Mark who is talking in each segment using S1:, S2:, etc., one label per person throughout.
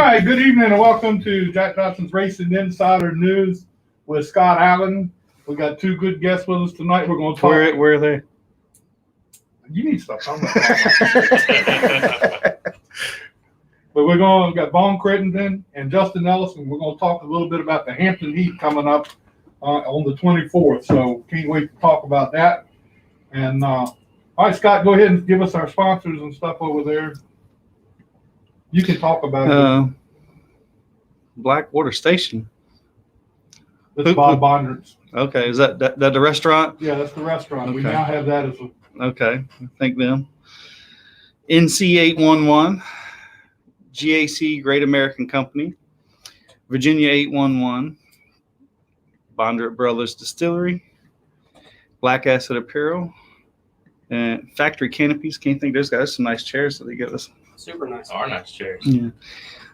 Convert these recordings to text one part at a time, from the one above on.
S1: right, good evening and welcome to Jack Dodson's Racing Insider News with Scott Allen. We got two good guests with us tonight. We're going to talk.
S2: Where are they?
S1: You need to stop talking about that. But we got Vaughan, Crittenden, and Juston, Ellis, and we're going to talk a little bit about the Hampton Heat coming up on the 24th. So can't wait to talk about that. And all right, Scott, go ahead and give us our sponsors and stuff over there. You can talk about
S2: Blackwater Station.
S1: That's Bob Bondurant's.
S2: Okay, is that the restaurant?
S1: Yeah, that's the restaurant.
S2: Okay.
S1: We now have that as a.
S2: Okay, thank them. NC 811, GAC Great American Company, Virginia 811, Bondurant Brothers Distillery, Black Acid Apparel, and Factory Canopies. Can't think there's some nice chairs that they give us.
S3: Super nice. Are nice chairs.
S2: Yeah.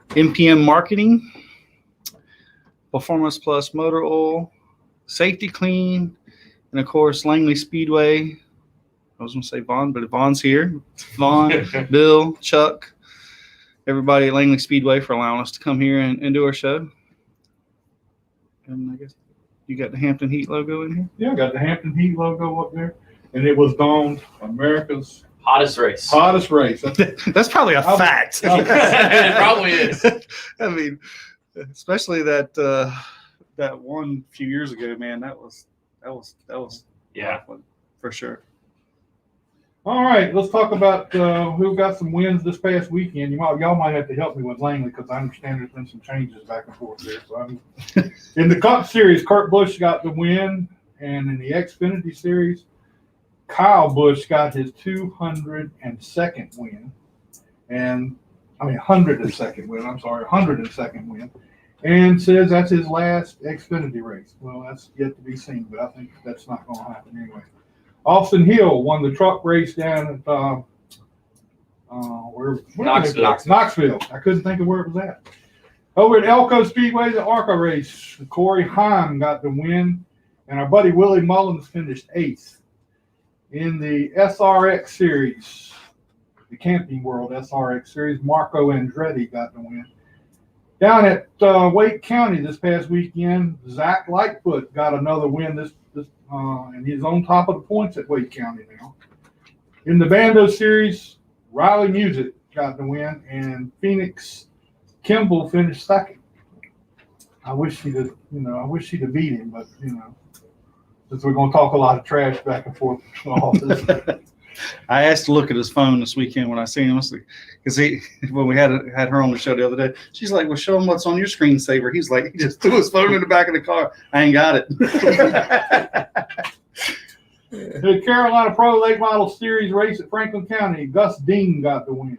S2: MPM Marketing, Performance Plus Motor Oil, Safety Clean, and of course Langley Speedway. I was going to say Vaughan, but Vaughan's here. Vaughan, Bill, Chuck, everybody at Langley Speedway for allowing us to come here and do our show. And I guess you got the Hampton Heat logo in here?
S1: Yeah, got the Hampton Heat logo up there. And it was named America's
S3: Hottest race.
S1: hottest race.
S2: That's probably a fact.
S3: It probably is.
S2: I mean, especially that one few years ago, man. That was
S3: Yeah.
S2: fun, for sure.
S1: All right, let's talk about who got some wins this past weekend. Y'all might have to help me with Langley because I understand there's been some changes back and forth there. So in the Cup Series, Kurt Busch got the win, and in the Xfinity Series, Kyle Busch got his 202nd win, and 102nd win. I'm sorry, 102nd win, and says that's his last Xfinity race. Well, that's yet to be seen, but I think that's not going to happen anyway. Austin Hill won the truck race down at Knoxville. I couldn't think of where it was at. Over at Elko Speedway, the ARCA race, Corey Heim got the win, and our buddy Willie Mullins finished 8th. In the SRX Series, the Camping World SRX Series, Marco Andretti got the win. Down at Wake County this past weekend, Zach Lightfoot got another win and he's on top of the points at Wake County now. In the Bando Series, Riley Music got the win, and Phoenix Kimball finished 2nd. I wish he'd have beat him, but since we're going to talk a lot of trash back and forth.
S2: I asked to look at his phone this weekend when I seen him, because when we had her on the show the other day, she's like, "Well, show him what's on your screensaver." He's like, he just threw his phone in the back of the car. I ain't got it.
S1: The Carolina Pro Late Model Series race at Franklin County, Gus Dean got the win.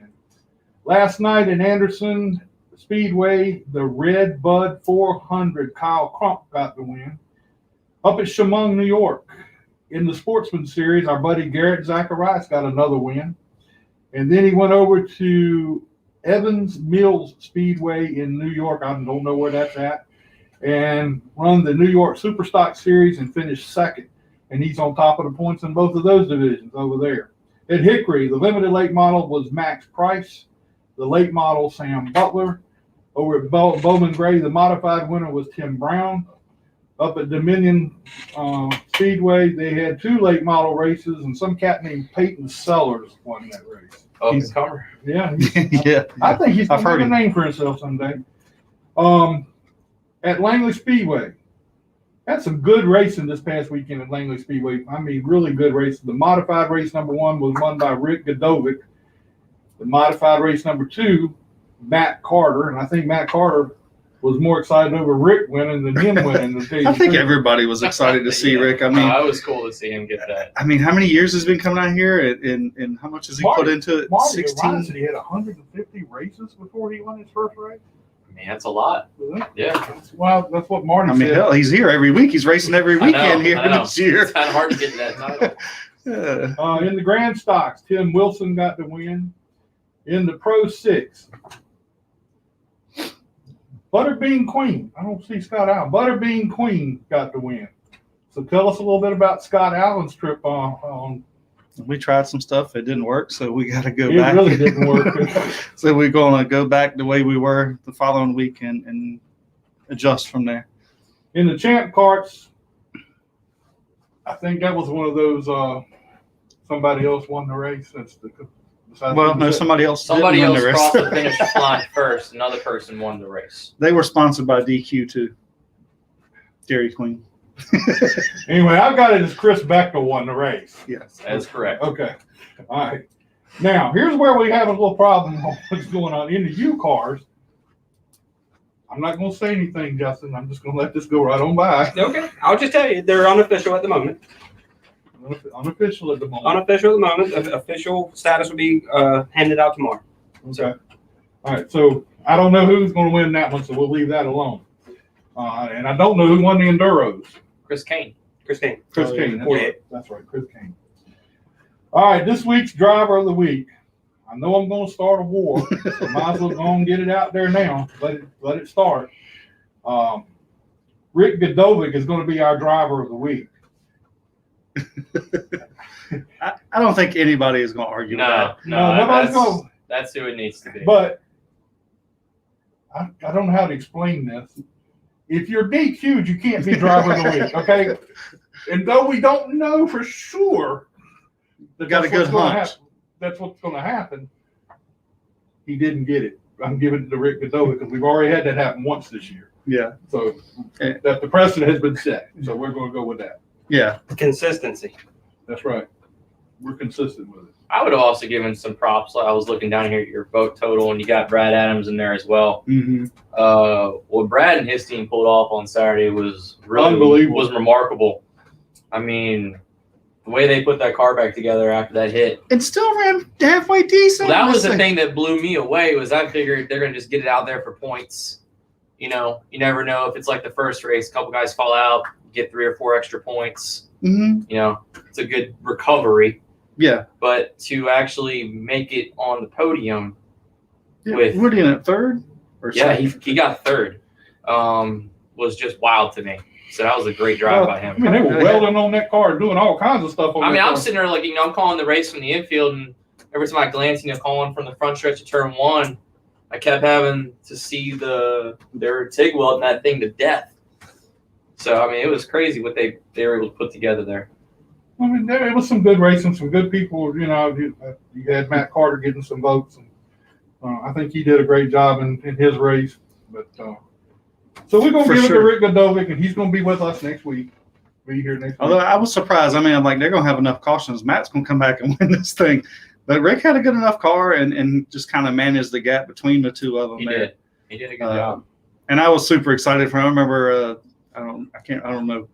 S1: Last night in Anderson Speedway, the Red Bud 400, Kyle Crump got the win. Up at Chemung, New York, in the Sportsman Series, our buddy Garrett Zacharias got another win. And then he went over to Evans Mills Speedway in New York. I don't know where that's at. And run the New York Superstock Series and finished 2nd. And he's on top of the points in both of those divisions over there. At Hickory, the limited late model was Max Price. The late model, Sam Butler. Over at Bowman Gray, the modified winner was Tim Brown. Up at Dominion Speedway, they had 2 late model races, and some cat named Peyton Sellers won that race.
S3: He's cover.
S1: Yeah,
S2: Yeah.
S1: I think he's going
S2: I've
S1: to
S2: heard
S1: make a
S2: him.
S1: name for himself someday. At Langley Speedway, had some good racing this past weekend at Langley Speedway. I mean, really good racing. The modified race number 1 was won by Rick Godovic. The modified race number 2, Matt Carter, and I think Matt Carter was more excited over Rick winning than him winning.
S2: I think everybody was excited to see Rick. I mean,
S3: it was cool to see him get that.
S2: I mean, how many years has he been coming out here, and how much has he put into it?
S1: Marty
S2: 16.
S1: said he had 150 races before he won his first race.
S3: Man, that's a lot. Yeah.
S1: Well, that's what Marty
S2: I mean,
S1: said.
S2: hell, he's here every week. He's racing every weekend here this year.
S3: It's kind of hard to get that title.
S2: Yeah.
S1: In the Grand Stocks, Tim Wilson got the win. In the Pro 6, Butterbean Queen. I don't see Scott Allen. Butterbean Queen got the win. So tell us a little bit about Scott Allen's trip on
S2: We tried some stuff. It didn't work, so we got to go
S1: It
S2: back.
S1: really didn't work.
S2: So we're going to go back the way we were the following week and adjust from there.
S1: In the champ carts, I think that was one of those, somebody else won the race.
S2: Well, no, somebody else
S3: Somebody
S2: didn't
S3: else
S2: win the
S3: crossed the
S2: race.
S3: finish line first. Another person won the race.
S2: They were sponsored by DQ too. Dairy Queen.
S1: Anyway, I've got it as Chris Becker won the race.
S2: Yes.
S3: That is correct.
S1: Okay. All right. Now, here's where we have a little problem on what's going on. In the U cars, I'm not going to say anything, Justin. I'm just going to let this go right on by.
S4: Okay, I'll just tell you, they're unofficial at the moment.
S1: Unofficial at the moment.
S4: Unofficial at the moment. Official status will be handed out tomorrow.
S1: Okay. All right. So I don't know who's going to win that one, so we'll leave that alone. And I don't know who won the Enduros.
S3: Chris Kane.
S4: Christine.
S1: Chris
S2: Oh,
S1: Kane.
S4: yeah.
S1: That's right. Chris Kane. All right. This week's driver of the week. I know I'm going to start a war, so might as well go and get it out there now. Let it start. Rick Godovic is going to be our driver of the week.
S2: I don't think anybody is going to argue with that.
S1: No, nobody's going.
S3: That's who it needs to be.
S1: But I don't know how to explain this. If you're DQ'd, you can't be driver of the week, okay? And though we don't know for sure that
S2: Got a good hunch.
S1: That's what's going to happen, he didn't get it. I'm giving it to Rick Godovic because we've already had that happen once this year.
S2: Yeah.
S1: So that the precedent has been set. So we're going to go with that.
S2: Yeah.
S4: Consistency.
S1: That's right. We're consistent with it.
S3: I would have also given some props. I was looking down here at your vote total, and you got Brad Adams in there as well.
S2: Mm-hmm.
S3: What Brad and his team pulled off on Saturday was really
S1: Unbelievable.
S3: was remarkable. I mean, the way they put that car back together after that hit.
S2: It still ran halfway decent.
S3: Well, that was the thing that blew me away. Was I figured they're going to just get it out there for points. You know, you never know if it's like the first race, a couple guys fall out, get 3 or 4 extra points.
S2: Mm-hmm.
S3: You know, it's a good recovery.
S2: Yeah.
S3: But to actually make it on the podium,
S2: Yeah.
S3: With-
S2: What are you in at third? Or
S3: yeah,
S2: second?
S3: he got third. Was just wild to me. So that was a great drive by him.
S1: I mean, they were welding on that car, doing all kinds of stuff on
S3: I
S1: that
S3: mean,
S1: car.
S3: I'm sitting there like, I'm calling the race from the infield, and every time I glance, calling from the front stretch of turn 1, I kept having to see their TIG weld that thing to death. So, I mean, it was crazy what they were able to put together there.
S1: I mean, it was some good racing, some good people. You know, you had Matt Carter getting some votes, and I think he did a great job in his race. But so we're gonna
S2: For
S1: give it to
S2: sure.
S1: Rick Godovic, and he's gonna be with us next week. Be here next
S2: Although
S1: week.
S2: I was surprised. I mean, I'm like, they're going to have enough cautions. Matt's going to come back and win this thing. But Rick had a good enough car and just kind of managed the gap between the two of them
S3: He
S2: there.
S3: did. He did a good job.
S2: And I was super excited for him. I remember, I don't know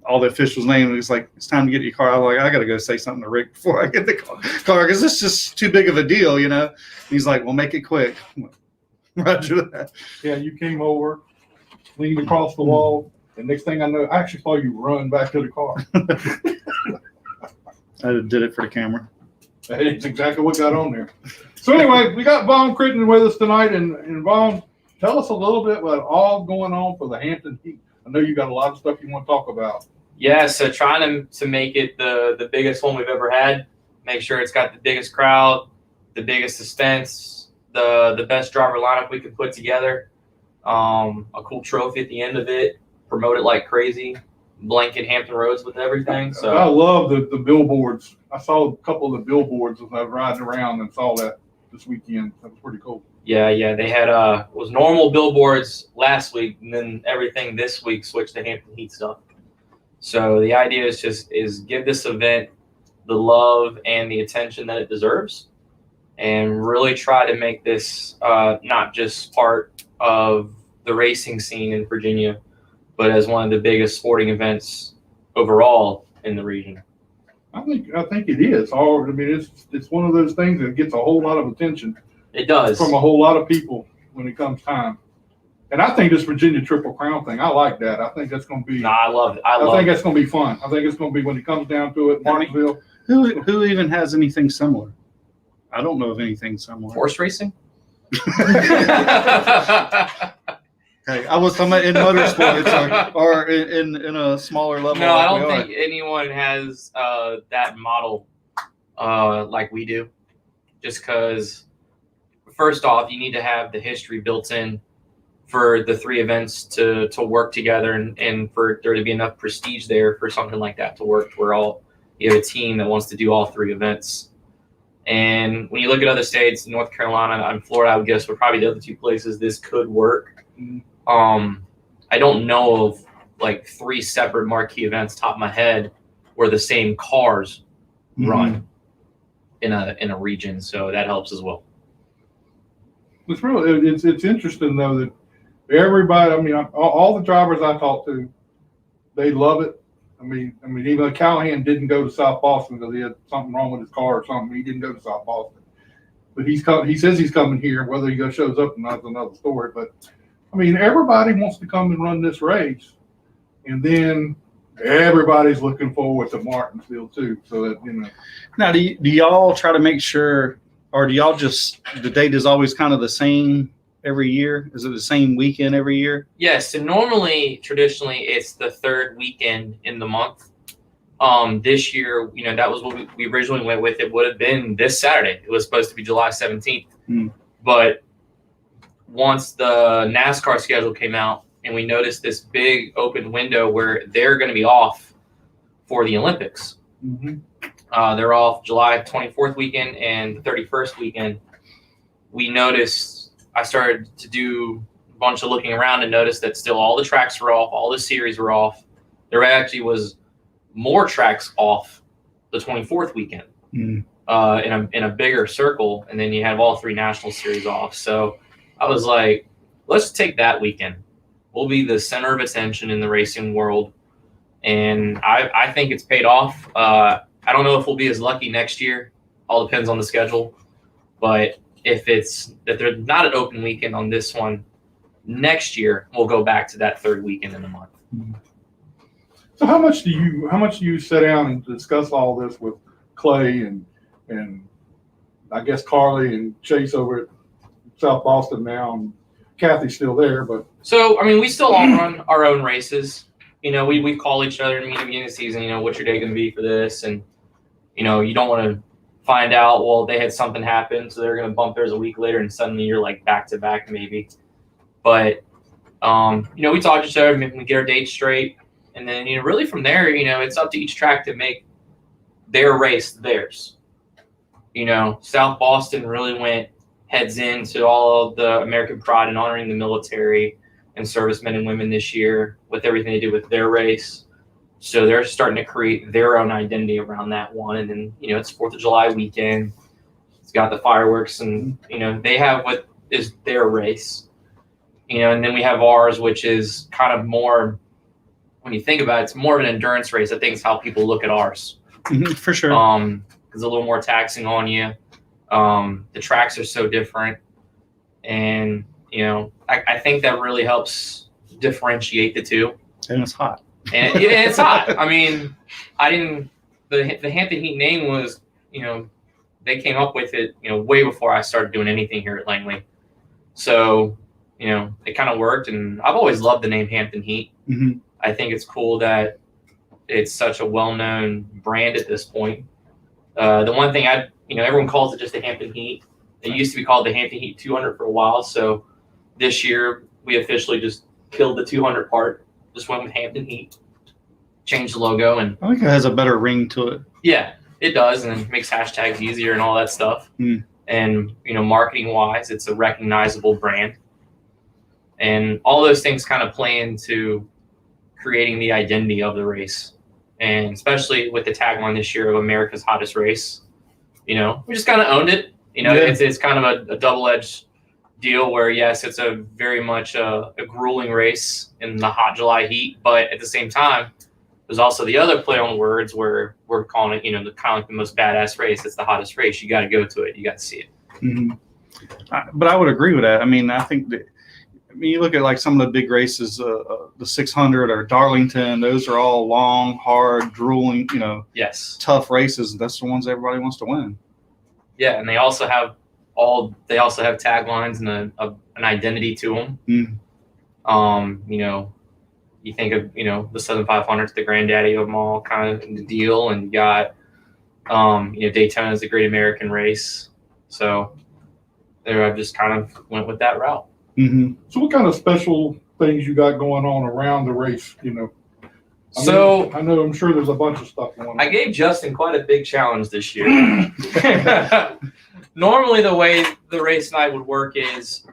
S2: all the officials' names. It was like, it's time to get your car. I was like, I got to go say something to Rick before I get the car because it's just too big of a deal, you know? He's like, well, make it quick. Roger that.
S1: Yeah, you came over, leaned across the wall, and next thing I know, I actually saw you run back to the car.
S2: I did it for the camera.
S1: That's exactly what got on there. So anyway, we got Vaughan Crittenden with us tonight, and Vaughan, tell us a little bit about all going on for the Hampton Heat. I know you got a lot of stuff you want to talk about.
S3: Yeah, so trying to make it the biggest one we've ever had, make sure it's got the biggest crowd, the biggest suspense, the best driver lineup we could put together, a cool trophy at the end of it, promote it like crazy, blanket Hampton Roads with everything.
S1: I
S3: So
S1: love the billboards. I saw a couple of the billboards as I was riding around and saw that this weekend. That was pretty cool.
S3: yeah, they had it was normal billboards last week, and then everything this week switched to Hampton Heat stuff. So the idea is give this event the love and the attention that it deserves, and really try to make this not just part of the racing scene in Virginia, but as one of the biggest sporting events overall in the region.
S1: I think it is. I mean, it's one of those things that gets a whole lot of attention
S3: It does.
S1: from a whole lot of people when it comes time. And I think this Virginia Triple Crown thing, I like that. I think that's going to be.
S3: No, I love it. I
S1: I
S3: love
S1: think
S3: it.
S1: that's going to be fun. I think it's going to be when it comes down to it, Martinsville.
S2: Who even has anything similar? I don't know of anything similar.
S3: Horse racing?
S2: Okay, I was talking about in motorsports or in a smaller level.
S3: No, I
S2: like
S3: don't
S2: we are.
S3: think anyone has that model like we do, just because first off, you need to have the history built in for the three events to work together and for there to be enough prestige there for something like that to work, where you have a team that wants to do all three events. And when you look at other states, North Carolina and Florida, I would guess were probably the other two places this could work. I don't know of like three separate marquee events top of my head where the same cars run in a region, so that helps as well.
S1: It's really it's interesting though that everybody. I mean, all the drivers I talked to, they love it. I mean, even Callahan didn't go to South Boston because he had something wrong with his car or something. He didn't go to South Boston, but he says he's coming here. Whether he shows up or not is another story. But I mean, everybody wants to come and run this race, and then everybody's looking forward to Martinsville too. So that
S2: Now, do y'all try to make sure, or do y'all just the date is always kind of the same every year? Is it the same weekend every year?
S3: Yes. So normally, traditionally, it's the third weekend in the month. This year, that was what we originally went with. It would have been this Saturday. It was supposed to be July 17th. But once the NASCAR schedule came out and we noticed this big open window where they're going to be off for the Olympics. They're off July 24th weekend and the 31st weekend. We noticed, I started to do a bunch of looking around and noticed that still all the tracks were off, all the series were off. There actually was more tracks off the 24th weekend in a bigger circle, and then you have all three national series off. So I was like, let's take that weekend. We'll be the center of attention in the racing world, and I think it's paid off. I don't know if we'll be as lucky next year. All depends on the schedule, but if there's not an open weekend on this one, next year we'll go back to that third weekend in the month.
S1: So how much do you sit down and discuss all this with Clay and I guess Carly and Chase over at South Boston now, and Kathy's still there, but
S3: so I mean we still all run our own races. We call each other and meet at the beginning of the season. What's your day going to be for this? And you don't want to find out, well, they had something happen, so they're going to bump theirs a week later, and suddenly you're like back to back maybe. But we talk to each other, we get our dates straight, and then really from there, it's up to each track to make their race theirs. South Boston really went heads into all of the American pride and honoring the military and servicemen and women this year with everything they did with their race. So they're starting to create their own identity around that one. And then, it's 4th of July weekend. It's got the fireworks and, they have what is their race. And then we have ours, which is kind of more, when you think about it, it's more of an endurance race. I think it's how people look at ours.
S2: For sure.
S3: It's a little more taxing on you. The tracks are so different. And, I think that really helps differentiate the two.
S2: And it's hot.
S3: And it's hot. I mean, the Hampton Heat name was, they came up with it, way before I started doing anything here at Langley. So, it kind of worked. And I've always loved the name Hampton Heat. I think it's cool that it's such a well-known brand at this point. The one thing everyone calls it just the Hampton Heat. It used to be called the Hampton Heat 200 for a while. So this year we officially just killed the 200 part. Just went with Hampton Heat, changed the logo, and
S2: I think it has a better ring to it.
S3: Yeah, it does, and it makes hashtags easier and all that stuff. And marketing wise, it's a recognizable brand, and all those things kind of play into creating the identity of the race. And especially with the tagline this year of America's hottest race, we just kind of owned it. It's kind of a double-edged deal where, yes, it's a very much a grueling race in the hot July heat, but at the same time, there's also the other play on words where we're calling it, the kind of like the most badass race. It's the hottest race. You got to go to it. You got to see it.
S2: But I would agree with that. I mean, I think that, you look at like some of the big races, the 600 or Darlington, those are all long, hard, drooling,
S3: yes,
S2: tough races. That's the ones everybody wants to win. Yeah,
S3: and they also have taglines and an identity to them. You think of the 7500's the granddaddy of them all, kind of the deal, and you got Daytona is a great American race. So there, I just kind of went with that route.
S2: Mm-hmm.
S1: So what kind of special things you got going on around the race? I'm sure there's a bunch of stuff going on.
S3: I gave Juston quite a big challenge this year. Normally, the way the race night would work is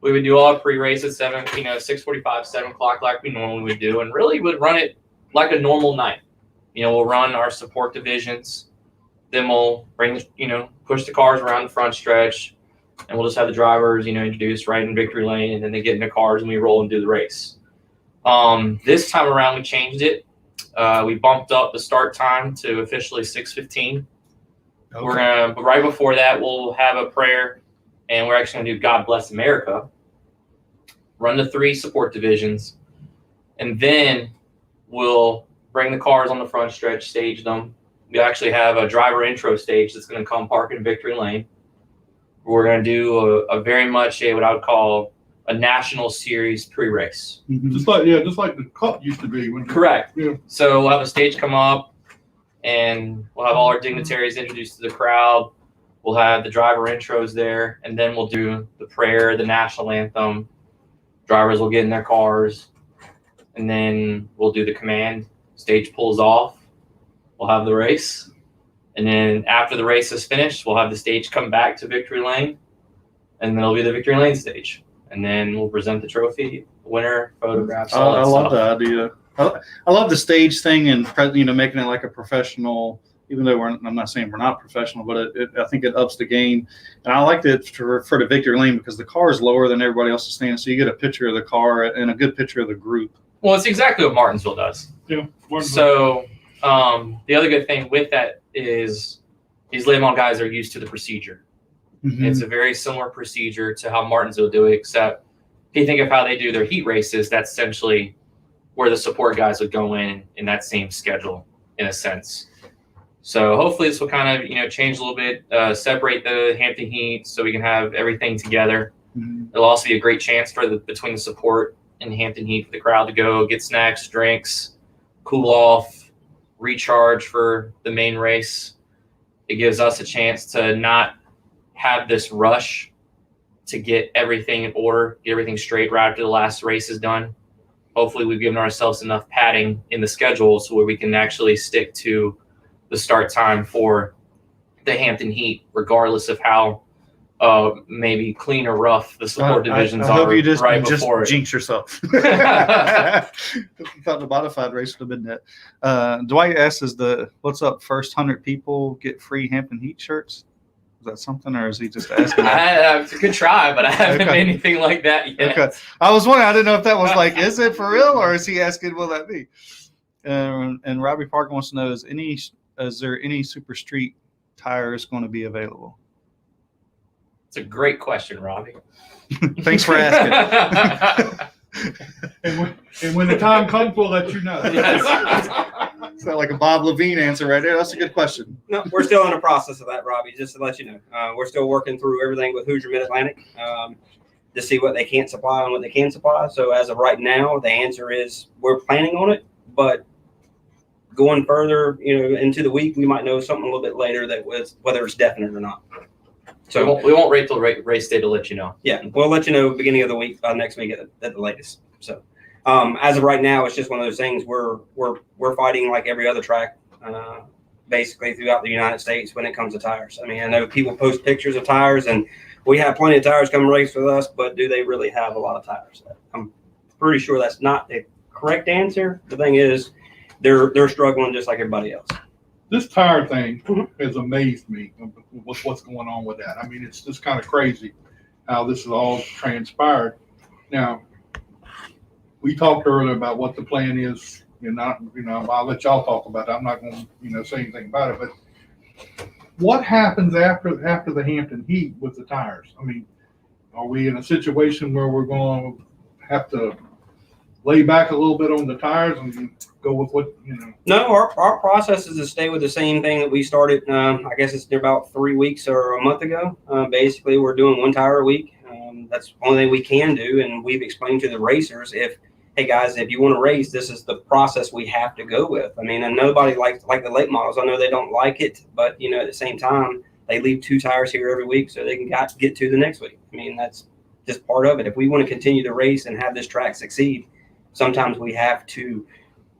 S3: we would do all pre-race at 6:45, 7 o'clock like we normally would do, and really would run it like a normal night. We'll run our support divisions, then we'll push the cars around the front stretch, and we'll just have the drivers, introduce right in victory lane, and then they get in the cars and we roll and do the race. This time around, we changed it. We bumped up the start time to officially 6:15.
S2: Okay.
S3: We're but right before that, we'll have a prayer, and we're actually gonna do God Bless America. Run the 3 support divisions, and then we'll bring the cars on the front stretch, stage them. We actually have a driver intro stage that's gonna come park in victory lane. We're gonna do a very much what I would call a national series pre-race.
S2: Mm-hmm.
S1: Just like the Cup used to be.
S3: Correct.
S1: Yeah.
S3: So we'll have a stage come up, and we'll have all our dignitaries introduced to the crowd. We'll have the driver intros there, and then we'll do the prayer, the national anthem. Drivers will get in their cars, and then we'll do the command. Stage pulls off. We'll have the race. And then after the race is finished, we'll have the stage come back to victory lane, and then it'll be the victory lane stage. And then we'll present the trophy, winner, photographs, all that
S2: I love
S3: stuff.
S2: the idea. I love the stage thing and making it like a professional. Even though I'm not saying we're not professional, but I think it ups the game. And I like it for the victory lane because the car is lower than everybody else's stand, so you get a picture of the car and a good picture of the group.
S3: Well, it's exactly what Martinsville does.
S1: Yeah.
S3: So the other good thing with that is these Le Mans guys are used to the procedure.
S2: Mm-hmm.
S3: It's a very similar procedure to how Martinsville do it, except if you think of how they do their heat races, that's essentially where the support guys would go in that same schedule, in a sense. So hopefully this will kind of change a little bit, separate the Hampton Heat so we can have everything together.
S2: Mm-hmm.
S3: It'll also be a great chance between the support and the Hampton Heat for the crowd to go get snacks, drinks, cool off, recharge for the main race. It gives us a chance to not have this rush to get everything in order, get everything straight right after the last race is done. Hopefully we've given ourselves enough padding in the schedule so where we can actually stick to the start time for the Hampton Heat, regardless of how maybe clean or rough the support divisions
S2: I hope
S3: are
S2: you just
S3: before it.
S2: jinx yourself. I thought the modified race would have been that. Dwight asks, what's up, first 100 people get free Hampton Heat shirts? Is that something, or is he just asking?
S3: I could try, but I haven't
S2: Okay.
S3: made anything like that yet.
S2: Okay. I was wondering, I didn't know if that was like, is it for real, or is he asking, will that be? And Robbie Parker wants to know, is there any Super Street tires going to be available?
S3: It's a great question, Robbie.
S2: Thanks for asking.
S1: And when the time comes, we'll let you know.
S3: Yes.
S2: Sound like a Bob Levine answer right there. That's a good question.
S4: No, we're still in the process of that, Robbie, just to let you know. We're still working through everything with Hoosier Mid-Atlantic to see what they can't supply and what they can supply. So as of right now, the answer is we're planning on it, but going further, into the week, we might know something a little bit later whether it's definite or not. So
S3: we won't wait till race day to let you know.
S4: yeah, we'll let you know beginning of the week, next week at the latest. So as of right now, it's just one of those things we're fighting like every other track, basically throughout the United States when it comes to tires. I mean, I know people post pictures of tires, and we have plenty of tires come race with us, but do they really have a lot of tires? I'm pretty sure that's not the correct answer. The thing is, they're struggling just like everybody else.
S1: This tire thing has amazed me with what's going on with that. I mean, it's just kind of crazy how this is all transpired. Now, we talked earlier about what the plan is, and I'll let y'all talk about it. I'm not going to, say anything about it. But what happens after the Hampton Heat with the tires? I mean, are we in a situation where we're going to have to lay back a little bit on the tires and go with what?
S4: No, our process is to stay with the same thing that we started. I guess it's about 3 weeks or a month ago. Basically, we're doing one tire a week. That's the only thing we can do, and we've explained to the racers if hey guys, if you want to race, this is the process we have to go with. I mean, and nobody likes like the late models. I know they don't like it, but you know, at the same time, they leave 2 tires here every week so they can get to the next week. I mean, that's just part of it. If we want to continue to race and have this track succeed, sometimes we have to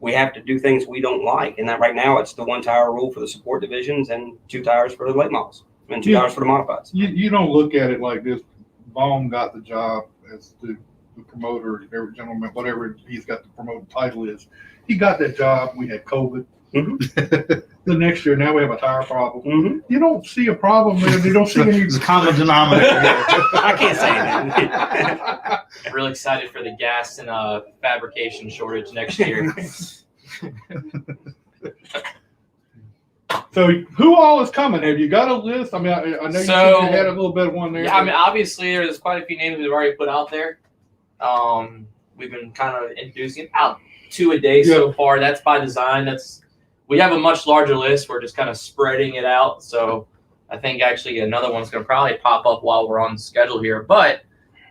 S4: do things we don't like. And that right now it's the 1 tire rule for the support divisions and 2 tires for the late models and 2 tires for the modifieds.
S1: You don't look at it like this. Vaughan got the job as the promoter, every gentleman, whatever he's got the promoter title is. He got that job. We had COVID.
S4: Mm-hmm.
S1: The next year, now we have a tire problem.
S4: Mm-hmm.
S1: You don't see a problem there. You don't see any.
S2: It's a common denominator.
S4: I can't say that.
S3: Really excited for the gas and fabrication shortage next year.
S1: So who all is coming? Have you got a list? I mean, I know you said you had a little bit of one there.
S3: Yeah, I mean, obviously there's quite a few names we've already put out there. We've been kind of introducing about 2 a day so far. That's by design. We have a much larger list. We're just kind of spreading it out. So I think actually another one's going to probably pop up while we're on the schedule here. But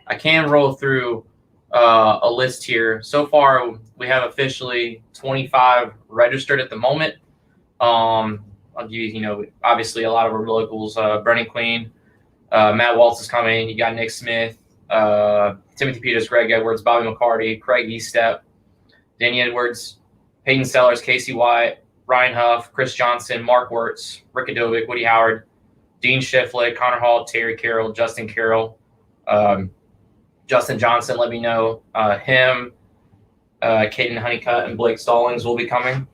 S3: I can roll through a list here. So far, we have officially 25 registered at the moment. I'll give you, obviously a lot of our locals, Brennan Queen, Matt Waltz is coming. You got Nick Smith, Timothy Peters, Greg Edwards, Bobby McCarty, Craig Eastep, Danny Edwards, Peyton Sellers, Casey White, Ryan Huff, Chris Johnson, Mark Wirtz, Rick Adovic, Woody Howard, Dean Shiflett, Connor Hall, Terry Carroll, Justin Carroll, Justin Johnson, let me know. Him, Caden Honeycutt, and Blake Stallings will be coming.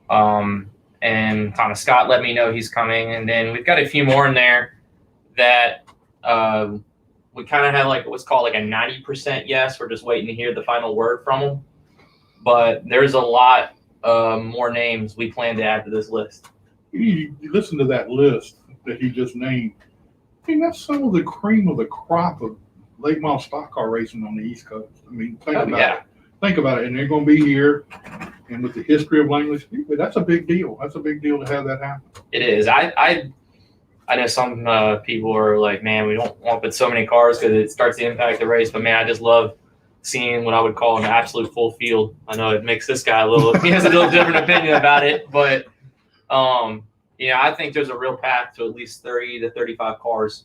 S3: And Thomas Scott let me know he's coming. And then we've got a few more in there that we kind of have like what's called like a 90% yes. We're just waiting to hear the final word from them. But there's a lot more names we plan to add to this list.
S1: You listen to that list that he just named. I mean, that's some of the cream of the crop of late model stock car racing on the East Coast. I mean, think about it. Think about it. And they're going to be here. And with the history of Langley Speedway, that's a big deal. That's a big deal to have that happen.
S3: It is. I know some people are like, man, we don't want to put so many cars because it starts to impact the race. But, man, I just love seeing what I would call an absolute full field. I know it makes this guy he has a little different opinion about it. But, I think there's a real path to at least 30 to 35 cars.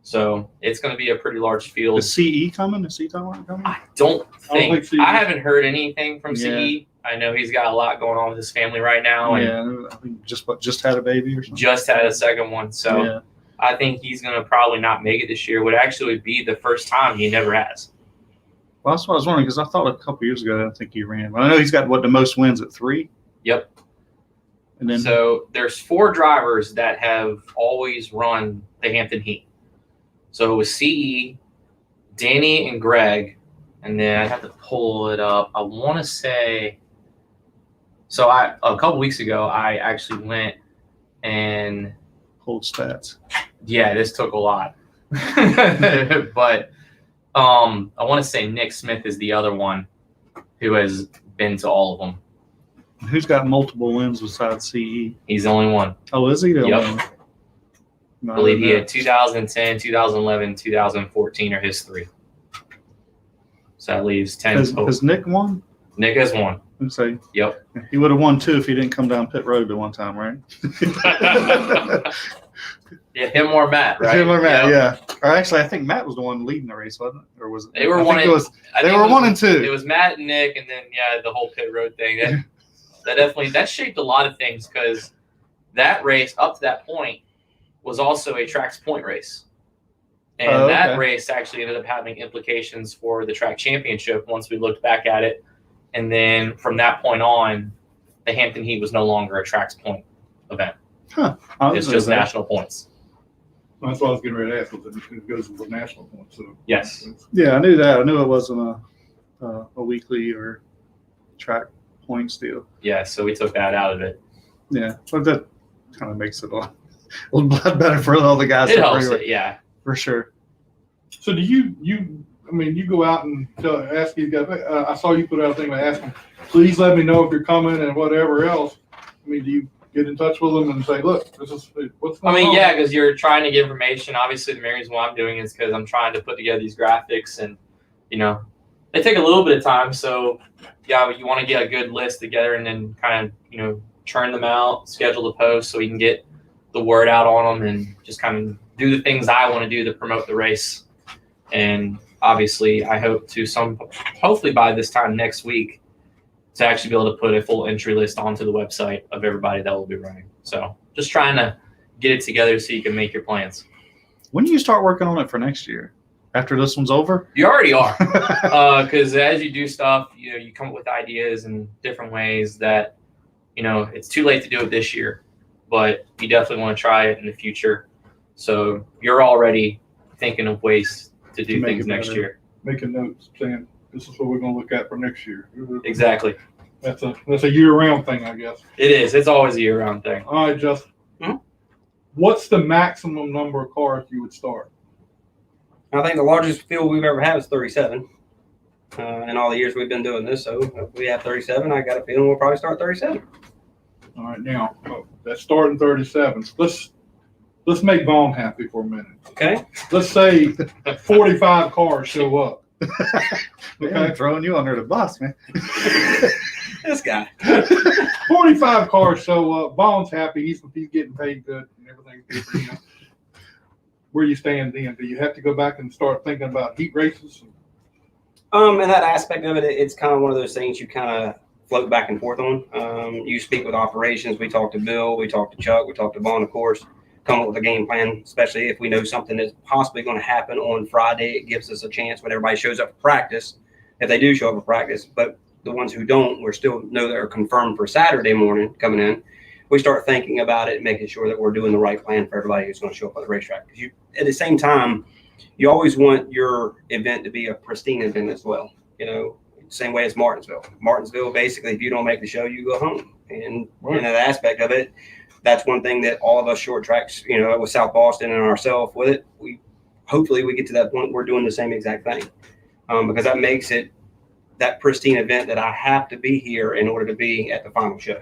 S3: So it's going to be a pretty large field.
S2: Is CE coming? Is CE coming?
S3: I don't think
S1: CE.
S3: I haven't heard anything from CE. I know he's got a lot going on with his family right now. And
S2: I think just had a baby or something.
S3: Just had a second one. So I think he's going to probably not make it this year. Would actually be the first time he never has.
S2: Well, that's what I was wondering because I thought a couple years ago I don't think he ran. But I know he's got the most wins at 3.
S3: Yep.
S2: And then
S3: so there's 4 drivers that have always run the Hampton Heat. So it was CE, Danny, and Greg. And then I have to pull it up. I want to say – so a couple weeks ago, I actually went and
S2: pulled stats.
S3: Yeah, this took a lot. But I want to say Nick Smith is the other one who has been to all of them.
S2: Who's got multiple wins besides CE?
S3: He's the only one.
S2: Oh, is he?
S3: Yep. I believe he had 2010, 2011, 2014 are his 3. So that leaves 10 total.
S2: Has Nick won?
S3: Nick has won.
S2: Let's say.
S3: Yep.
S2: He would have won 2 if he didn't come down pit road the one time, right?
S3: Yeah, him or Matt, right?
S2: Him or Matt, yeah. Or actually, I think Matt was the one leading the race, wasn't it? Or was it?
S3: They were 1
S2: and 2.
S3: It was Matt and Nick, and then the whole pit road thing. That shaped a lot of things because that race up to that point was also a Tracks Point race. And that race actually ended up having implications for the track championship once we looked back at it. And then from that point on, the Hampton Heat was no longer a Tracks Point event.
S2: Huh.
S3: It's just national points.
S1: That's what I was getting ready to ask. It goes with national points. So.
S3: Yes.
S2: Yeah, I knew that. I knew it wasn't a weekly or track points deal.
S3: Yeah, so we took that out of it.
S2: Yeah, but that kind of makes it a little better for all the guys.
S3: It helps it, yeah.
S2: For sure.
S1: So do you go out and ask these guys, I saw you put out a thing by asking, please let me know if you're coming and whatever else. I mean, do you get in touch with them and say, look, this is what's going on?
S3: Yeah, because you're trying to get information. Obviously, the main reason why I'm doing it is because I'm trying to put together these graphics and, They take a little bit of time, so yeah, you want to get a good list together and then kind of churn them out, schedule the posts so we can get the word out on them and just kind of do the things I want to do to promote the race. And obviously, I hope to hopefully by this time next week to actually be able to put a full entry list onto the website of everybody that will be running. So just trying to get it together so you can make your plans.
S2: When do you start working on it for next year? After this one's over?
S3: You already are, because as you do stuff, you come up with ideas and different ways that, it's too late to do it this year, but you definitely want to try it in the future. So you're already thinking of ways to do things next year.
S1: Making notes saying this is what we're going to look at for next year.
S3: Exactly.
S1: That's a year-round thing, I guess.
S3: It is. It's always a year-round thing.
S1: All right, Justin. What's the maximum number of cars you would start?
S4: I think the largest field we've ever had is 37. In all the years we've been doing this, so if we have 37, I got a feeling we'll probably start 37.
S1: All right, now that's starting 37. Let's make Vaughan happy for a minute.
S4: Okay.
S1: Let's say 45 cars show up.
S2: Okay, I'm throwing you under the bus, man.
S4: This guy.
S1: 45 cars show up. Vaughan's happy. He's getting paid good and everything's good for him. Where you stand then? Do you have to go back and start thinking about heat races?
S4: And that aspect of it, it's kind of one of those things you kind of float back and forth on. You speak with operations. We talk to Bill. We talk to Chuck. We talk to Vaughan, of course. Come up with a game plan, especially if we know something that's possibly going to happen on Friday. It gives us a chance when everybody shows up for practice, if they do show up for practice. But the ones who don't, we still know they're confirmed for Saturday morning coming in. We start thinking about it and making sure that we're doing the right plan for everybody who's going to show up at the racetrack. Because at the same time, you always want your event to be a pristine event as well. Same way as Martinsville. Martinsville, basically, if you don't make the show, you go home. And in that aspect of it, that's one thing that all of us short tracks, with South Boston and ourselves with it, hopefully we get to that point where we're doing the same exact thing. Because that makes it that pristine event that I have to be here in order to be at the final show.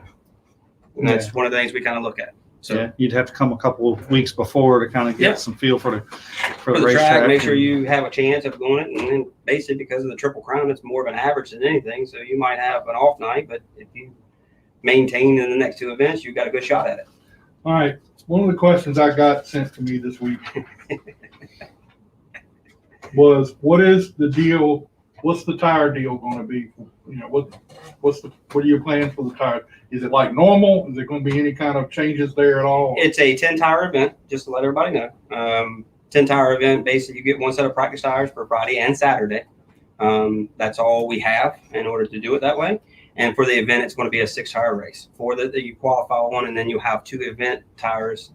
S4: And that's one of the things we kind of look at. So
S2: yeah, you'd have to come a couple of weeks before to kind of get some feel for the
S4: racetrack. Make sure you have a chance of going it, and then basically because of the Triple Crown, it's more of an average than anything. So you might have an off night, but if you maintain in the next two events, you got a good shot at it.
S1: All right. One of the questions I got sent to me this week was, what is the deal? What's the tire deal going to be? What are your plans for the tire? Is it like normal? Is there going to be any kind of changes there at all?
S4: It's a 10-tire event, just to let everybody know. 10-tire event, basically you get one set of practice tires for Friday and Saturday. That's all we have in order to do it that way. And for the event, it's going to be a 6-tire race. For that you qualify one, and then you have 2 event tires,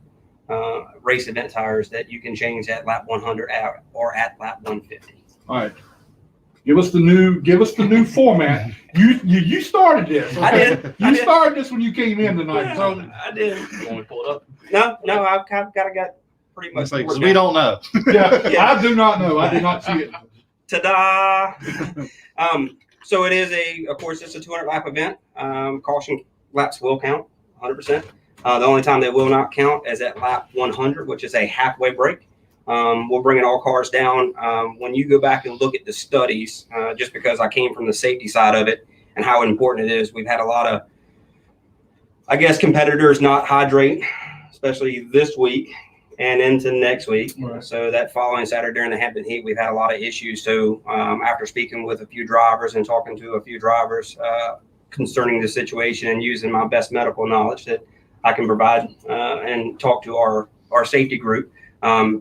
S4: race event tires that you can change at lap 100 or at lap 150.
S1: All right. Give us the new format. You started this. Okay?
S4: I did.
S1: You started this when you came in tonight. So
S4: I did.
S3: When we pull it up.
S4: No, I've got pretty much.
S2: It's like, we don't know.
S1: yeah, I do not know. I did not see it.
S4: Ta-da! So it is of course, it's a 200 lap event. Caution laps will count 100%. The only time they will not count is at lap 100, which is a halfway break. We're bringing all cars down. When you go back and look at the studies, just because I came from the safety side of it and how important it is, we've had a lot of, I guess, competitors not hydrate, especially this week and into next week.
S1: Right.
S4: So that following Saturday during the Hampton Heat, we've had a lot of issues. So after speaking with a few drivers and talking to a few drivers concerning the situation and using my best medical knowledge that I can provide and talk to our safety group,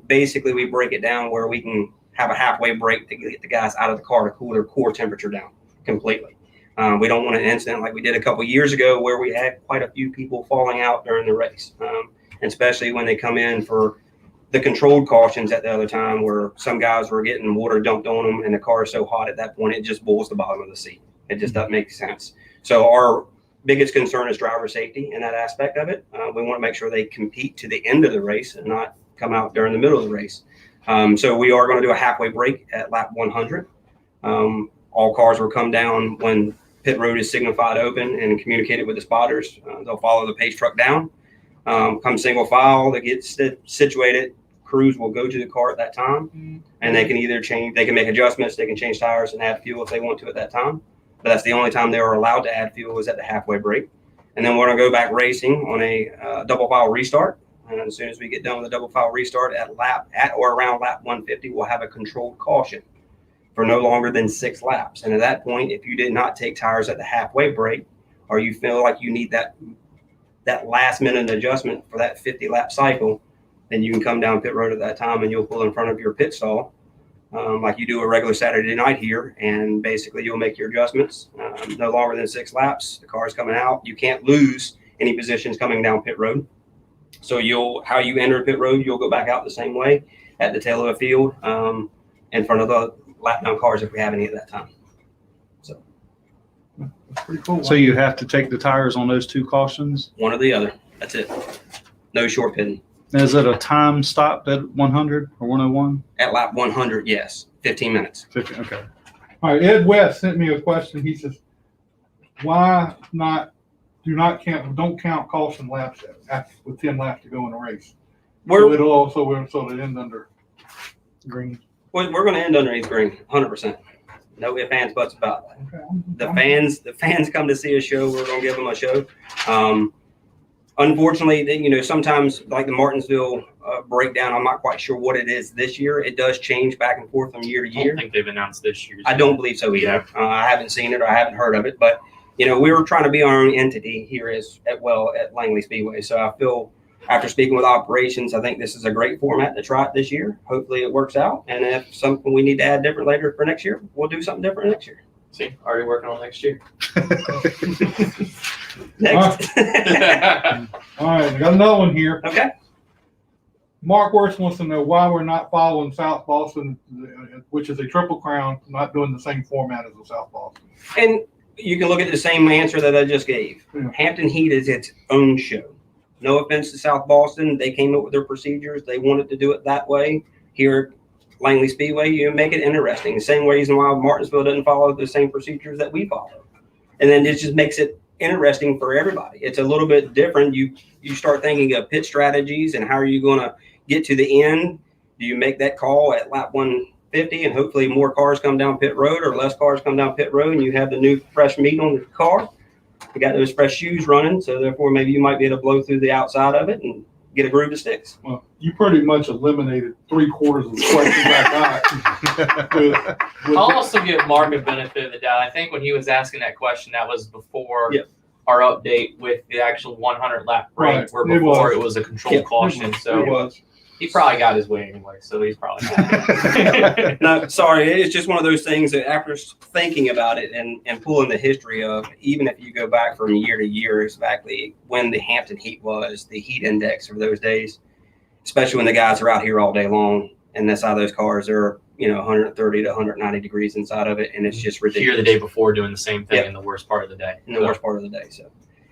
S4: basically we break it down where we can have a halfway break to get the guys out of the car to cool their core temperature down completely. We don't want an incident like we did a couple years ago where we had quite a few people falling out during the race, and especially when they come in for the controlled cautions at the other time where some guys were getting water dumped on them and the car is so hot at that point it just boils the bottom of the seat. It just doesn't make sense. So our biggest concern is driver safety in that aspect of it. We want to make sure they compete to the end of the race and not come out during the middle of the race. So we are going to do a halfway break at lap 100. All cars will come down when pit road is signified open and communicated with the spotters. They'll follow the pace truck down, come single file. They get situated, crews will go to the car at that time, and they can either they can make adjustments, they can change tires and add fuel if they want to at that time. But that's the only time they are allowed to add fuel is at the halfway break. And then we're going to go back racing on a double file restart. And as soon as we get done with the double file restart at or around lap 150, we'll have a controlled caution for no longer than 6 laps. And at that point, if you did not take tires at the halfway break, or you feel like you need that last minute adjustment for that 50 lap cycle, then you can come down pit road at that time and you'll pull in front of your pit stall like you do a regular Saturday night here, and basically you'll make your adjustments. No longer than 6 laps, the car's coming out. You can't lose any positions coming down pit road. So how you enter pit road, you'll go back out the same way at the tail of the field in front of the lap down cars if we have any at that time. So
S1: That's pretty cool.
S2: So you have to take the tires on those 2 cautions?
S4: one or the other. That's it. No short pitting.
S2: Is it a time stopped at 100 or 101?
S4: At lap 100, yes. 15 minutes.
S2: 50, okay.
S1: All right, Ed West sent me a question. He says, why don't count caution laps with 10 laps to go in the race? So it'll also sort of end under green.
S4: We're going to end underneath green, 100%. No ifs, ands, buts about that.
S1: Okay.
S4: The fans come to see a show. We're going to give them a show. Unfortunately, sometimes like the Martinsville breakdown, I'm not quite sure what it is this year. It does change back and forth from year to
S3: I
S4: year.
S3: don't think they've announced this year.
S4: I don't believe so either. I haven't seen it or I haven't heard of it, but we were trying to be our own entity here at Langley Speedway. So I feel after speaking with operations, I think this is a great format to try it this year. Hopefully it works out. And if something we need to add different later for next year, we'll do something different next year.
S3: See, already working on next year.
S4: Next.
S1: All right, I got another one here.
S4: Okay.
S1: Mark Worth wants to know why we're not following South Boston, which is a Triple Crown, not doing the same format as the South Boston.
S4: And you can look at the same answer that I just gave.
S1: Yeah.
S4: Hampton Heat is its own show. No offense to South Boston. They came up with their procedures. They wanted to do it that way. Here at Langley Speedway, you make it interesting. The same reason why Martinsville doesn't follow the same procedures that we follow. And then it just makes it interesting for everybody. It's a little bit different. You start thinking of pit strategies and how are you going to get to the end? Do you make that call at lap 150 and hopefully more cars come down pit road or less cars come down pit road and you have the new fresh meat on the car? You got those fresh shoes running, so therefore maybe you might be able to blow through the outside of it and get a groove that sticks.
S1: Well, you pretty much eliminated 3/4 of the questions I got.
S3: I'll also give Mark a benefit of the doubt. I think when he was asking that question, that was before
S4: Yep.
S3: our update with the actual 100 lap break,
S1: Right.
S3: where
S1: It
S3: before
S1: was.
S3: it was a controlled caution.
S1: It
S3: So
S1: was.
S3: he probably got his way anyway. So he's probably happy.
S4: No, sorry. It's just one of those things that after thinking about it and pulling the history of, even if you go back from year to year, exactly when the Hampton Heat was, the heat index for those days, especially when the guys are out here all day long and that's how those cars are, 130 to 190 degrees inside of it. And it's just ridiculous.
S3: Here the day before doing the same thing
S4: Yep.
S3: in the worst part of the day.
S4: In the worst part of the day. So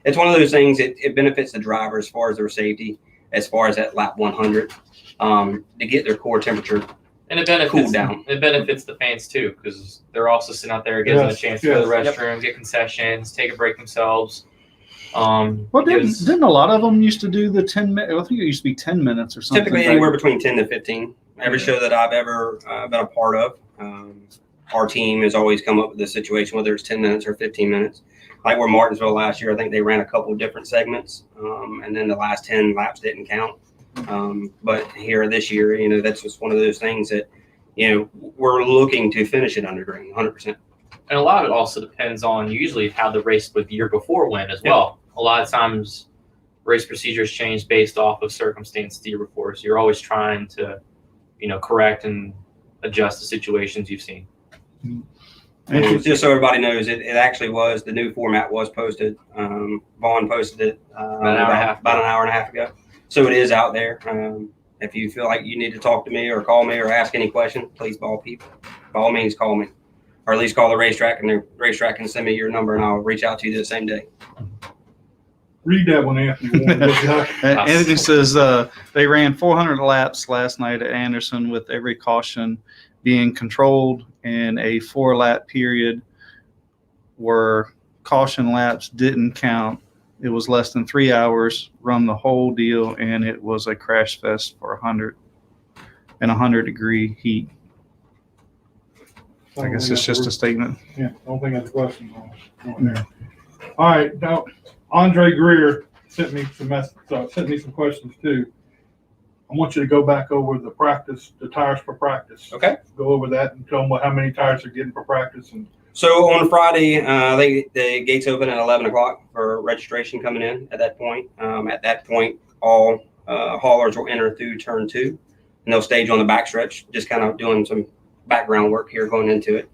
S4: it's one of those things, it benefits the driver as far as their safety, as far as that lap 100, to get their core temperature.
S3: And it benefits
S4: Cool down.
S3: It benefits the fans too, because they're also sitting out there, gives them a
S1: Yes,
S3: chance to go to the
S1: yes.
S3: restroom, get concessions, take a break themselves.
S2: Well,
S3: gives-
S2: didn't a lot of them used to do the 10 minutes? I think it used to be 10 minutes or something.
S4: Typically anywhere between 10 to 15. Every show that I've ever been a part of, our team has always come up with this situation, whether it's 10 minutes or 15 minutes. Like where Martinsville last year, I think they ran a couple of different segments, and then the last 10 laps didn't count. But here this year, that's just one of those things that, we're looking to finish it under green, 100%.
S3: And a lot of it also depends on usually how the race with the year before went as well. A lot of times race procedures change based off of circumstance the year before. So you're always trying to, correct and adjust the situations you've seen.
S4: And just so everybody knows, it actually was, the new format was posted. Vaughan posted it about an hour and a half ago. So it is out there. If you feel like you need to talk to me or call me or ask any question, please by all means call me. Or at least call the racetrack, and the racetrack can send me your number and I'll reach out to you the same day.
S1: Read that one, Anthony.
S2: And it says they ran 400 laps last night at Anderson with every caution being controlled in a 4-lap period where caution laps didn't count. It was less than 3 hours, run the whole deal, and it was a crash fest for 100. and 100-degree heat. I guess it's just a statement.
S1: Yeah, I don't think that's a question. On there. All right, now Andre Greer sent me some questions too. I want you to go back over the tires for practice.
S4: Okay.
S1: Go over that and tell them how many tires they're getting for practice. And
S4: So on Friday, the gates open at 11 o'clock for registration coming in at that point. At that point, all haulers will enter through turn 2, and they'll stage on the backstretch, just kind of doing some background work here going into it.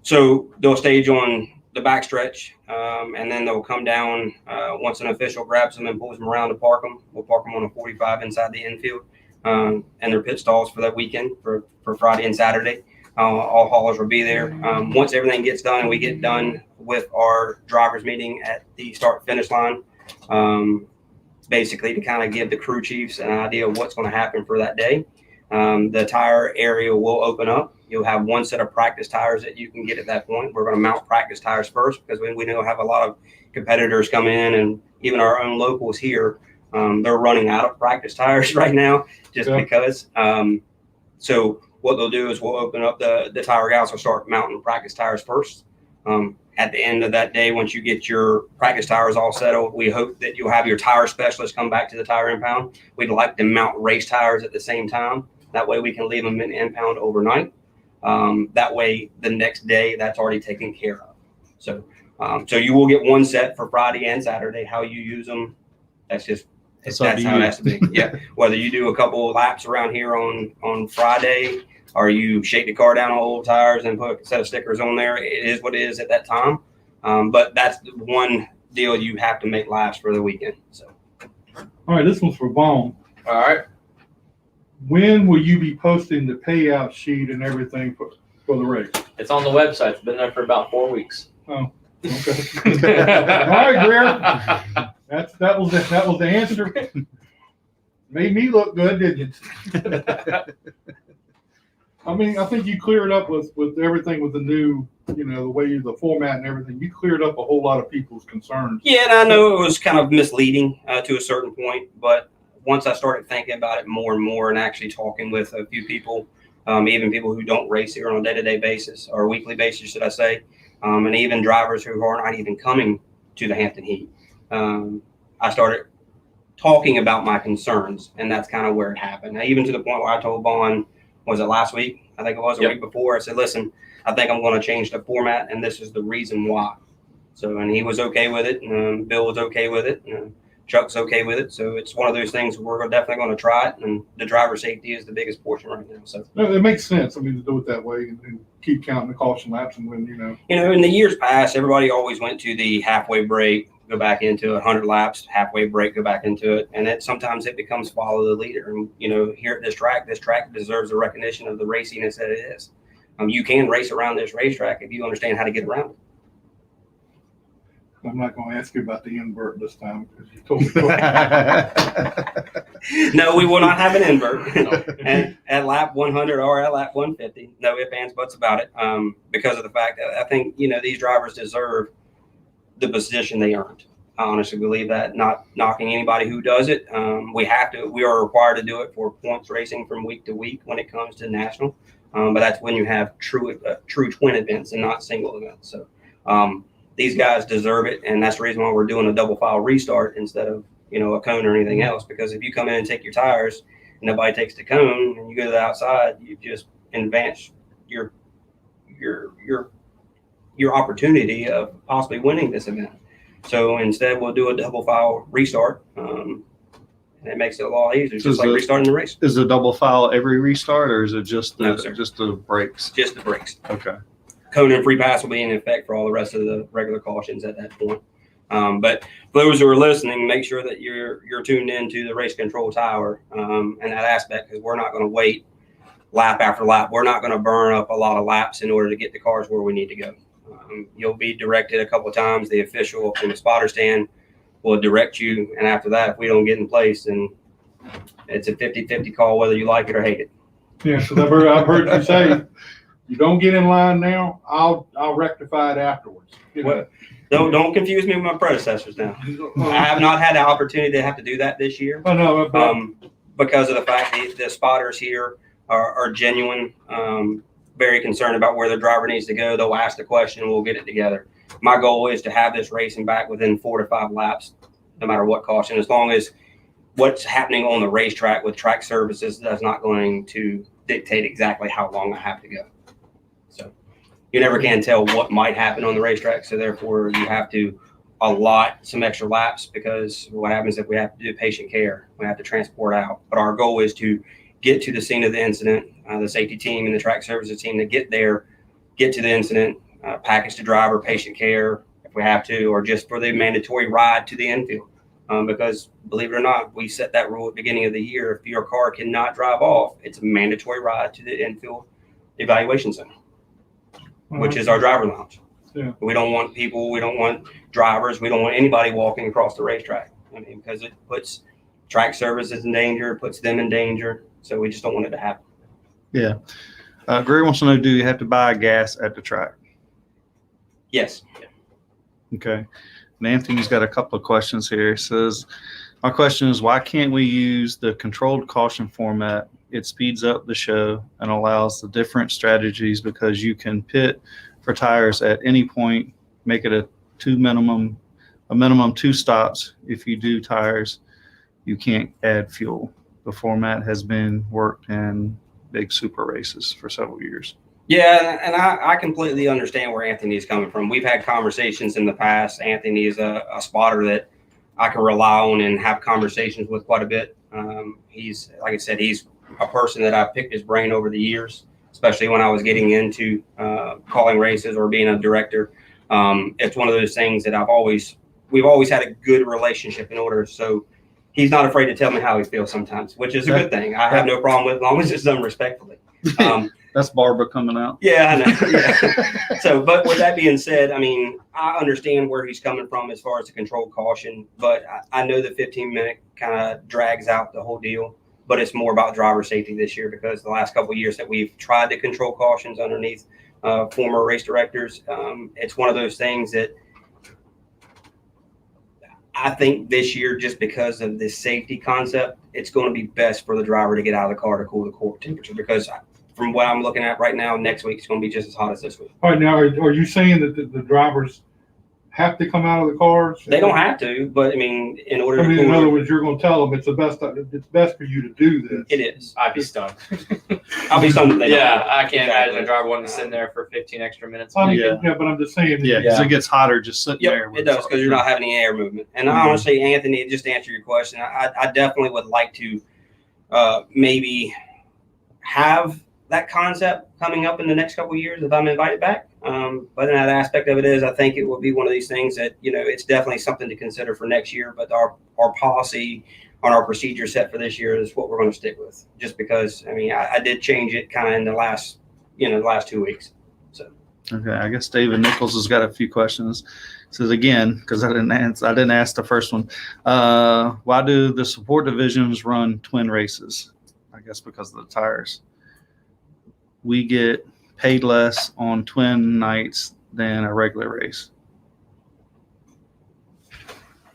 S4: So they'll stage on the backstretch, and then they'll come down once an official grabs them and pulls them around to park them. We'll park them on a 45 inside the infield, and their pit stalls for that weekend for Friday and Saturday. All haulers will be there. Once everything gets done, we get done with our drivers meeting at the start finish line, basically to kind of give the crew chiefs an idea of what's going to happen for that day. The tire area will open up. You'll have one set of practice tires that you can get at that point. We're going to mount practice tires first because we know have a lot of competitors come in, and even our own locals here, they're running out of practice tires right now just because. So what they'll do is we'll open up the tire gals will start mounting practice tires first. At the end of that day, once you get your practice tires all settled, we hope that you'll have your tire specialist come back to the tire impound. We'd like to mount race tires at the same time. That way we can leave them in impound overnight. That way the next day that's already taken care of. So you will get one set for Friday and Saturday. How you use them, that's how it has to be. Yeah. Whether you do a couple of laps around here on Friday, or you shake the car down on old tires and put a set of stickers on there, it is what it is at that time. But that's the one deal you have to make last for the weekend. So.
S1: All right, this one's for Vaughan.
S3: All right.
S1: When will you be posting the payout sheet and everything for the race?
S3: It's on the website. It's been there for about 4 weeks.
S1: Oh, okay. All right, Greer. That was the answer. Made me look good, didn't you? I mean, I think you cleared up with everything with the new, the way the format and everything. You cleared up a whole lot of people's concerns.
S4: Yeah, and I know it was kind of misleading to a certain point, but once I started thinking about it more and more and actually talking with a few people, even people who don't race here on a day-to-day basis or a weekly basis, should I say, and even drivers who are not even coming to the Hampton Heat, I started talking about my concerns, and that's kind of where it happened. Now, even to the point where I told Vaughan, was it last week? I think it was a week before. I said, listen, I think I'm going to change the format, and this is the reason why. So, and he was okay with it. Bill was okay with it. Chuck's okay with it. So it's one of those things we're definitely going to try it. And the driver safety is the biggest portion right now. So
S1: no, it makes sense. I mean, to do it that way and keep counting the caution laps and when,
S4: in the years past, everybody always went to the halfway break, go back into 100 laps, halfway break, go back into it. And sometimes it becomes follow the leader. And, here at this track deserves the recognition of the raciness that it is. You can race around this racetrack if you understand how to get around it.
S1: I'm not going to ask you about the invert this time because you told me.
S4: No, we will not have an invert. And at lap 100 or at lap 150, no ifs, ands, buts about it. Because of the fact that I think, these drivers deserve the position they earned. I honestly believe that, not knocking anybody who does it. We are required to do it for points racing from week to week when it comes to national. But that's when you have true twin events and not single events. So these guys deserve it. And that's the reason why we're doing a double file restart instead of, a cone or anything else. Because if you come in and take your tires and nobody takes the cone and you go to the outside, you just advance your opportunity of possibly winning this event. So instead, we'll do a double file restart. And it makes it a lot easier, just like restarting the race.
S2: Is the double file every restart, or is it just the brakes?
S4: Just the brakes.
S2: Okay.
S4: Cone and free pass will be in effect for all the rest of the regular cautions at that point. But for those who are listening, make sure that you're tuned into the race control tower and that aspect, because we're not going to wait lap after lap. We're not going to burn up a lot of laps in order to get the cars where we need to go. You'll be directed a couple of times. The official in the spotter stand will direct you. And after that, if we don't get in place, then it's a 50-50 call whether you like it or hate it.
S1: Yeah, so I've heard you say, you don't get in line now, I'll rectify it afterwards.
S4: Don't confuse me with my predecessors now. I have not had the opportunity to have to do that this year.
S1: I know,
S4: because of the fact that the spotters here are genuine, very concerned about where the driver needs to go. They'll ask the question and we'll get it together. My goal is to have this racing back within 4 to 5 laps, no matter what caution, as long as what's happening on the racetrack with track services that's not going to dictate exactly how long I have to go. So you never can tell what might happen on the racetrack. So therefore you have to allot some extra laps, because what happens if we have to do patient care, we have to transport out. But our goal is to get to the scene of the incident, the safety team and the track services team to get there, get to the incident, package the driver, patient care if we have to, or just for the mandatory ride to the infield. Because believe it or not, we set that rule at the beginning of the year. If your car cannot drive off, it's a mandatory ride to the infield evaluation center, which is our driver lounge.
S1: Yeah.
S4: We don't want people, we don't want drivers, we don't want anybody walking across the racetrack. I mean, because it puts track services in danger, it puts them in danger. So we just don't want it to happen.
S2: Yeah. Gary wants to know, do you have to buy gas at the track?
S4: Yes.
S2: Okay. And Anthony's got a couple of questions here. He says, my question is, why can't we use the controlled caution format? It speeds up the show and allows the different strategies, because you can pit for tires at any point, make it a minimum 2 stops. If you do tires, you can't add fuel. The format has been worked in big super races for several years.
S4: Yeah, and I completely understand where Anthony is coming from. We've had conversations in the past. Anthony is a spotter that I can rely on and have conversations with quite a bit. He's, like I said, he's a person that I've picked his brain over the years, especially when I was getting into calling races or being a director. It's one of those things that we've always had a good relationship in order. So he's not afraid to tell me how he feels sometimes, which is a good thing. I have no problem with it, as long as it's done respectfully.
S2: That's Barbara coming out.
S4: Yeah, I know. Yeah. So, but with that being said, I mean, I understand where he's coming from as far as the controlled caution, but I know the 15-minute kind of drags out the whole deal. But it's more about driver safety this year, because the last couple of years that we've tried to control cautions underneath former race directors, it's one of those things that I think this year, just because of this safety concept, it's going to be best for the driver to get out of the car to cool the core temperature, because from what I'm looking at right now, next week it's going to be just as hot as this week.
S1: All right, now, are you saying that the drivers have to come out of the cars?
S4: They don't have to, but I mean, in order
S1: I mean,
S4: to cool
S1: in other words, you're going to tell them it's best for you to do this.
S4: it is.
S3: I'd be stunned.
S4: I'll be stunned if they
S3: Yeah,
S4: don't.
S3: I can't imagine
S4: Exactly.
S3: a driver wanting to sit in there for 15 extra minutes.
S1: I mean,
S2: Yeah.
S1: yeah, but I'm just saying.
S2: Yeah, because it gets hotter just sitting there.
S4: Yep, it does, because you're not having any air movement. And honestly, Anthony, just to answer your question, I definitely would like to maybe have that concept coming up in the next couple of years if I'm invited back. But that aspect of it is, I think it will be one of these things that, it's definitely something to consider for next year. But our policy on our procedure set for this year is what we're going to stick with, just because, I mean, I did change it kind of in the last 2 weeks. So.
S2: Okay, I guess David Nichols has got a few questions. Says again, because I didn't ask the first one. Why do the support divisions run twin races? I guess because of the tires. We get paid less on twin nights than a regular race.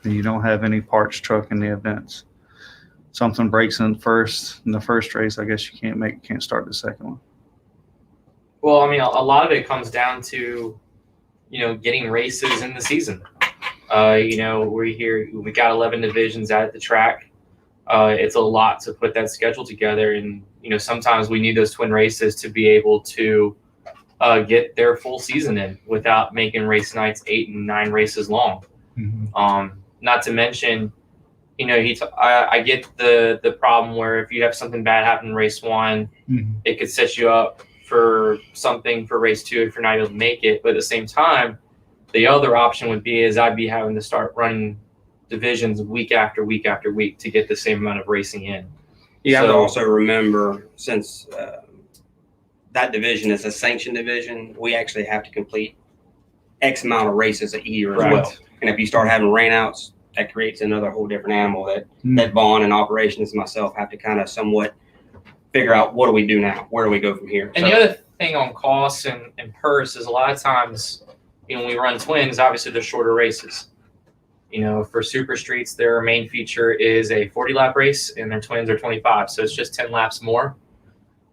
S2: And you don't have any parts truck in the events. Something breaks in the first race, I guess you can't start the second one.
S3: Well, I mean, a lot of it comes down to, getting races in the season. We got 11 divisions out at the track. It's a lot to put that schedule together, and sometimes we need those twin races to be able to get their full season in without making race nights 8 and 9 races long.
S2: Mm-hmm.
S3: Not to mention, I get the problem where if you have something bad happen in race 1,
S2: Mm-hmm.
S3: it could set you up for something for race 2 if you're not able to make it. But at the same time, the other option would be I'd be having to start running divisions week after week after week to get the same amount of racing in.
S4: You have to also remember, since that division is a sanctioned division, we actually have to complete X amount of races a year as well. And if you start having rainouts, that creates another whole different animal that Vaughan and operations and myself have to kind of somewhat figure out, what do we do now? Where do we go from here?
S3: And the other thing on costs and purse is a lot of times, when we run twins, obviously they're shorter races. For Super Streets, their main feature is a 40 lap race, and their twins are 25. So it's just 10 laps more.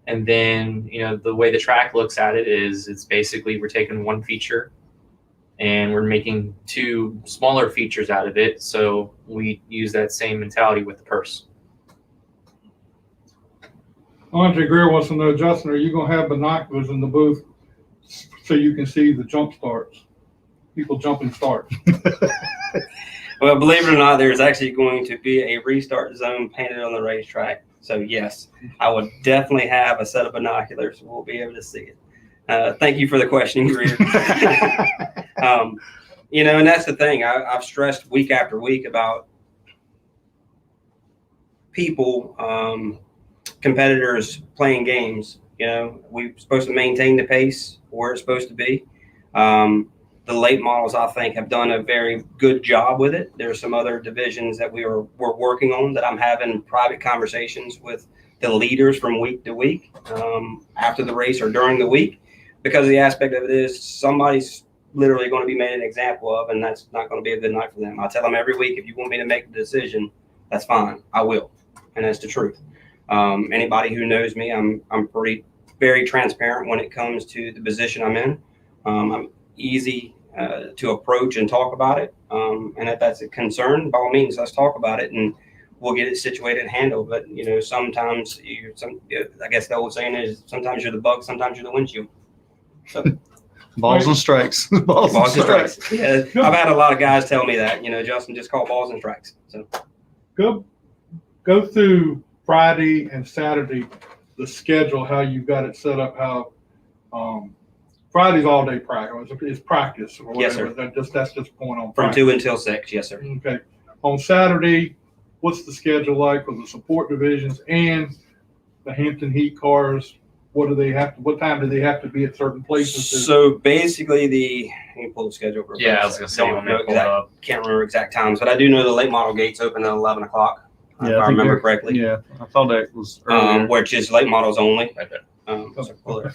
S3: And then, the way the track looks at it is it's basically we're taking one feature and we're making 2 smaller features out of it. So we use that same mentality with the purse.
S1: Andre Greer wants to know, Justin, are you going to have binoculars in the booth so you can see the jump starts? People jumping starts.
S4: Well, believe it or not, there's actually going to be a restart zone painted on the racetrack. So yes, I would definitely have a set of binoculars. We'll be able to see it. Thank you for the question, Greer. And that's the thing. I've stressed week after week about people, competitors playing games. We're supposed to maintain the pace where it's supposed to be. The late models, I think, have done a very good job with it. There's some other divisions that we're working on that I'm having private conversations with the leaders from week to week, after the race or during the week, because the aspect of it is somebody's literally going to be made an example of, and that's not going to be a good night for them. I tell them every week, if you want me to make the decision, that's fine. I will. And that's the truth. Anybody who knows me, I'm very transparent when it comes to the position I'm in. I'm easy to approach and talk about it. And if that's a concern, by all means, let's talk about it and we'll get it situated and handled. But, sometimes I guess the old saying is sometimes you're the bug, sometimes you're the windshield. So
S2: balls and strikes.
S4: balls and strikes. Yeah, I've had a lot of guys tell me that, Justin, just call balls and strikes. So
S1: Go through Friday and Saturday, the schedule, how you got it set up, how Friday's all day practice. It's practice or whatever.
S4: Yes, sir.
S1: That's just going on.
S4: From
S1: practice.
S4: 2 until 6. Yes, sir.
S1: Okay. On Saturday, what's the schedule like for the support divisions and the Hampton Heat cars? What time do they have to be at certain places?
S4: So basically let me pull the schedule.
S3: Yeah, I was going to say,
S4: can't remember exact times, but I do know the late model gates open at 11 o'clock.
S2: Yeah,
S4: if I remember correctly.
S2: Yeah, I thought that was earlier.
S4: Which is late models only.
S3: Right there.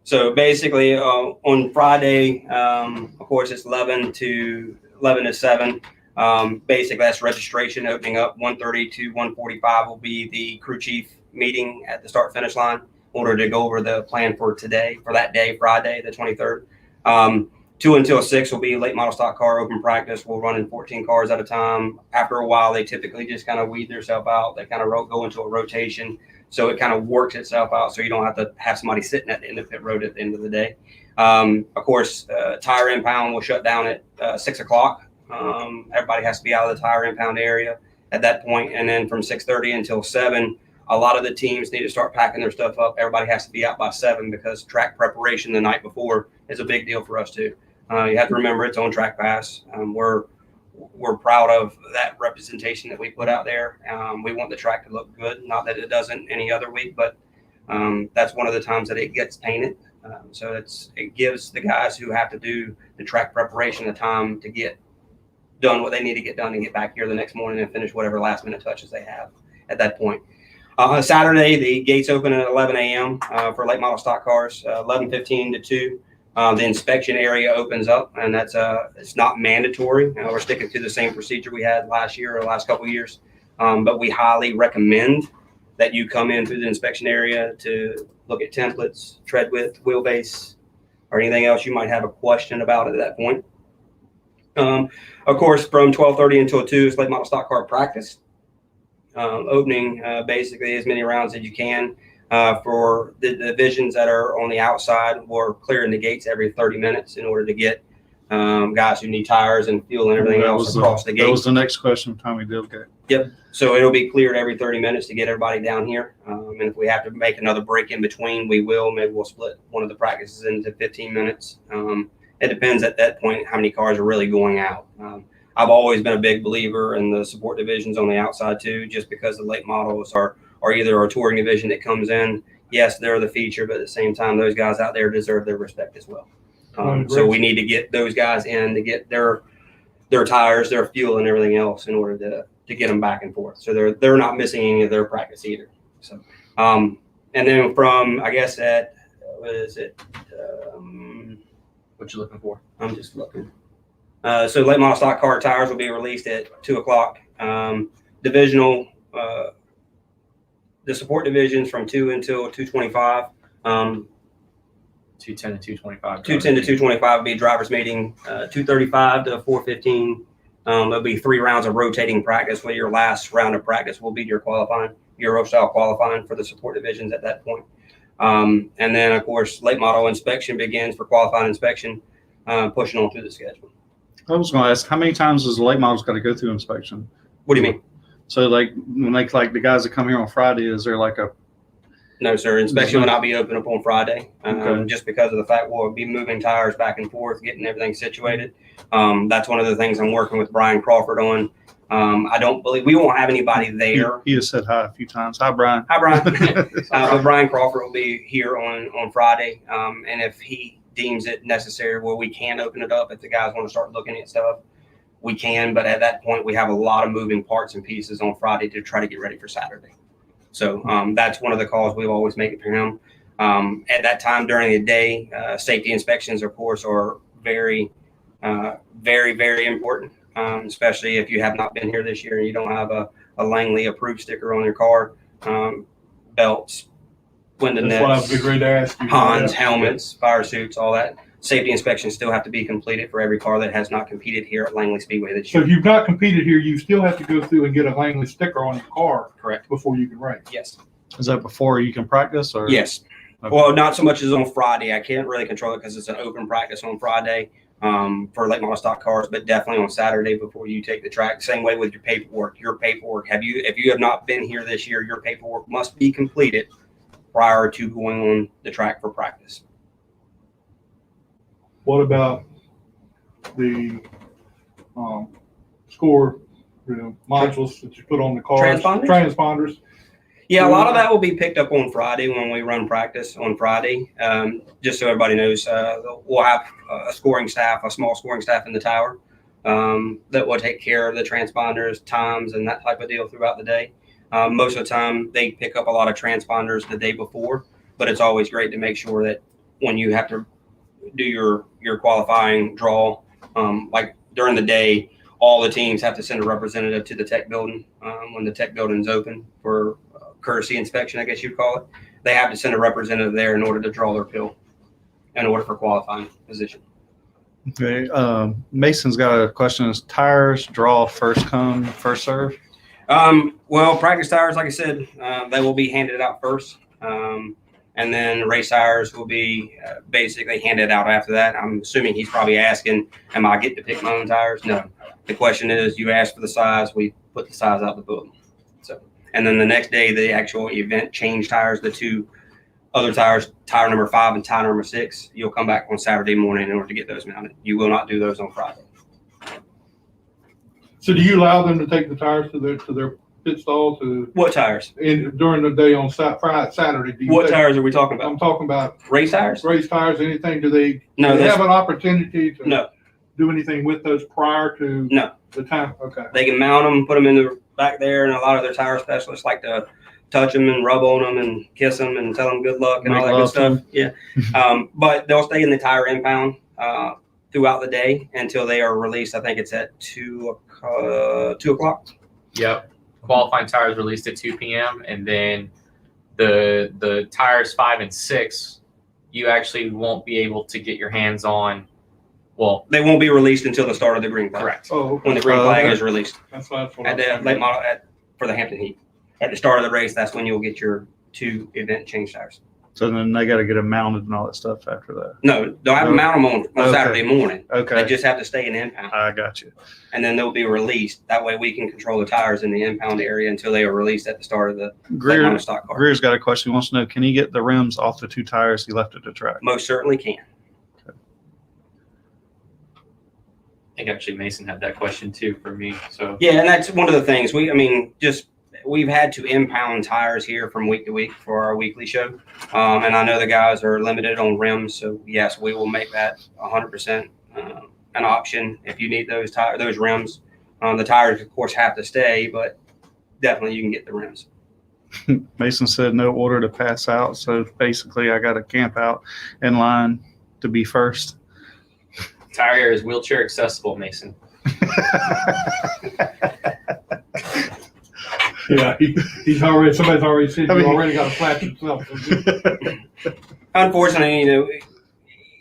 S4: So basically, on Friday, of course, it's 11 to 7. Basically, that's registration opening up. 1:30 to 1:45 will be the crew chief meeting at the start finish line in order to go over the plan for that day, Friday, the 23rd. 2 until 6 will be late model stock car open practice. We'll run in 14 cars at a time. After a while, they typically just kind of weed themselves out. They kind of go into a rotation. So it kind of works itself out. So you don't have to have somebody sitting at the end of pit road at the end of the day. Of course, tire impound will shut down at 6 o'clock. Everybody has to be out of the tire impound area at that point. And then from 6:30 until 7, a lot of the teams need to start packing their stuff up. Everybody has to be out by 7 because track preparation the night before is a big deal for us too. You have to remember it's on track pass. We're proud of that representation that we put out there. We want the track to look good. Not that it doesn't any other week, but that's one of the times that it gets painted. So it gives the guys who have to do the track preparation the time to get done what they need to get done and get back here the next morning and finish whatever last minute touches they have at that point. Saturday, the gates open at 11 a.m. For late model stock cars, 11:15 to 2. The inspection area opens up, and that's it's not mandatory. We're sticking to the same procedure we had last year or last couple of years, but we highly recommend that you come in through the inspection area to look at templates, tread width, wheelbase, or anything else you might have a question about at that point. Of course, from 12:30 until 2 is late model stock car practice. Opening basically as many rounds as you can. For the divisions that are on the outside, we're clearing the gates every 30 minutes in order to get guys who need tires and fuel and everything else across the gate.
S2: That was the next question Tommy did. Okay.
S4: Yep. So it'll be cleared every 30 minutes to get everybody down here. And if we have to make another break in between, we will. Maybe we'll split one of the practices into 15 minutes. It depends at that point how many cars are really going out. I've always been a big believer in the support divisions on the outside too, just because the late models are either a touring division that comes in. Yes, they're the feature, but at the same time, those guys out there deserve their respect as well. So we need to get those guys in to get their tires, their fuel, and everything else in order to get them back and forth. So they're not missing any of their practice either. So, and then from, I guess what is it?
S3: What you looking for?
S4: I'm just looking. So late model stock car tires will be released at 2 o'clock. Divisional, the support divisions from 2 until 225.
S3: 210 to 225.
S4: 210 to 225 will be drivers meeting. 235 to 415. There'll be 3 rounds of rotating practice, where your last round of practice will be your qualifying, Euro style qualifying for the support divisions at that point. And then, of course, late model inspection begins for qualifying inspection, pushing on through the schedule.
S2: I was going to ask, how many times does the late models got to go through inspection?
S4: What do you mean?
S2: So, like, when they, like the guys that come here on Friday, is there like a?
S4: No, sir. Inspection will not be open up on Friday,
S2: Okay.
S4: just because of the fact we'll be moving tires back and forth, getting everything situated. That's one of the things I'm working with Brian Crawford on. I don't believe we won't have anybody there.
S2: He has said hi a few times. Hi, Brian.
S4: Hi, Brian. But Brian Crawford will be here on Friday, and if he deems it necessary, where we can open it up, if the guys want to start looking at stuff, we can. But at that point, we have a lot of moving parts and pieces on Friday to try to get ready for Saturday. So that's one of the calls we've always made for him. At that time during the day, safety inspections, of course, are very, very important, especially if you have not been here this year and you don't have a Langley approved sticker on your car. Belts, window
S1: That's what I was
S4: nets,
S1: getting ready to ask you.
S4: ponds,
S1: Yeah.
S4: helmets, fire suits, all that. Safety inspections still have to be completed for every car that has not competed here at Langley Speedway this
S1: So
S4: year.
S1: if you've not competed here, you still have to go through and get a Langley sticker on your car
S4: Correct.
S1: before you can race.
S4: Yes.
S2: Is that before you can practice, or?
S4: Yes.
S2: Okay.
S4: Well, not so much as on Friday. I can't really control it because it's an open practice on Friday for late model stock cars, but definitely on Saturday before you take the track. Same way with your paperwork. If you have not been here this year, your paperwork must be completed prior to going on the track for practice.
S1: What about the score, modules that you put on the cars?
S4: Transponders?
S1: Transponders.
S4: Yeah, a lot of that will be picked up on Friday when we run practice on Friday. Just so everybody knows, we'll have a scoring staff, a small scoring staff in the tower that will take care of the transponders, times, and that type of deal throughout the day. Most of the time, they pick up a lot of transponders the day before, but it's always great to make sure that when you have to do your qualifying draw, like during the day, all the teams have to send a representative to the tech building when the tech building is open for courtesy inspection, I guess you'd call it. They have to send a representative there in order to draw their pill in order for qualifying position.
S2: Okay. Mason's got a question: is tires draw first come, first serve?
S4: Well, practice tires, like I said, they will be handed out first. And then race tires will be basically handed out after that. I'm assuming he's probably asking, am I get to pick my own tires? No. The question is, you ask for the size, we put the size out the book. So, and then the next day, the actual event change tires, the 2 other tires, tire number 5 and tire number 6, you'll come back on Saturday morning in order to get those mounted. You will not do those on Friday.
S1: So do you allow them to take the tires to their pit stall
S4: What tires?
S1: during the day on Saturday? Do you
S4: What
S1: take-
S4: tires are we talking about?
S1: I'm talking about
S4: Race tires?
S1: race tires. Anything? Do they
S4: No,
S1: they
S4: that's-
S1: have an opportunity to
S4: No.
S1: do anything with those prior to
S4: No.
S1: the time? Okay.
S4: They can mount them, put them in the back there, and a lot of their tire specialists like to touch them and rub on them and kiss them and tell them good luck and
S2: Make
S4: all that good
S2: love to
S4: stuff. Yeah. But they'll stay in the tire impound throughout the day until they are released. I think it's at 2 o'clock.
S3: Yep. Qualifying tires released at 2 p.m. and then the tires 5 and 6, you actually won't be able to get your hands on. Well,
S4: They won't be released until the start of the green flag.
S3: correct.
S1: Oh,
S4: When the
S1: okay.
S4: green flag
S2: okay.
S4: is released
S1: That's
S4: at
S1: what
S4: the
S1: I'm
S4: late model for the Hampton Heat. At the start of the race, that's when you'll get your 2 event change tires.
S2: So then they got to get them mounted and all that stuff after that.
S4: No, they'll have to mount them on
S2: Okay.
S4: Saturday morning. They
S2: Okay,
S4: just have to stay in impound.
S2: I got you.
S4: And then they'll be released. That way we can control the tires in the impound area until they are released at the start of the late
S2: Greer,
S4: model stock car.
S2: Greer's got a question. He wants to know: can he get the rims off the 2 tires he left at the track?
S4: Most certainly can.
S3: I think actually Mason had that question too for me. So
S4: Yeah, and that's one of the things we've had to impound tires here from week to week for our weekly show. And I know the guys are limited on rims. So yes, we will make that 100% an option if you need those rims. The tires of course have to stay, but definitely you can get the rims.
S2: Mason said no order to pass out, so basically I got to camp out in line to be first.
S3: Tire is wheelchair accessible, Mason.
S1: Yeah, he's already. Somebody's already said you already got a flat yourself. So
S4: Unfortunately,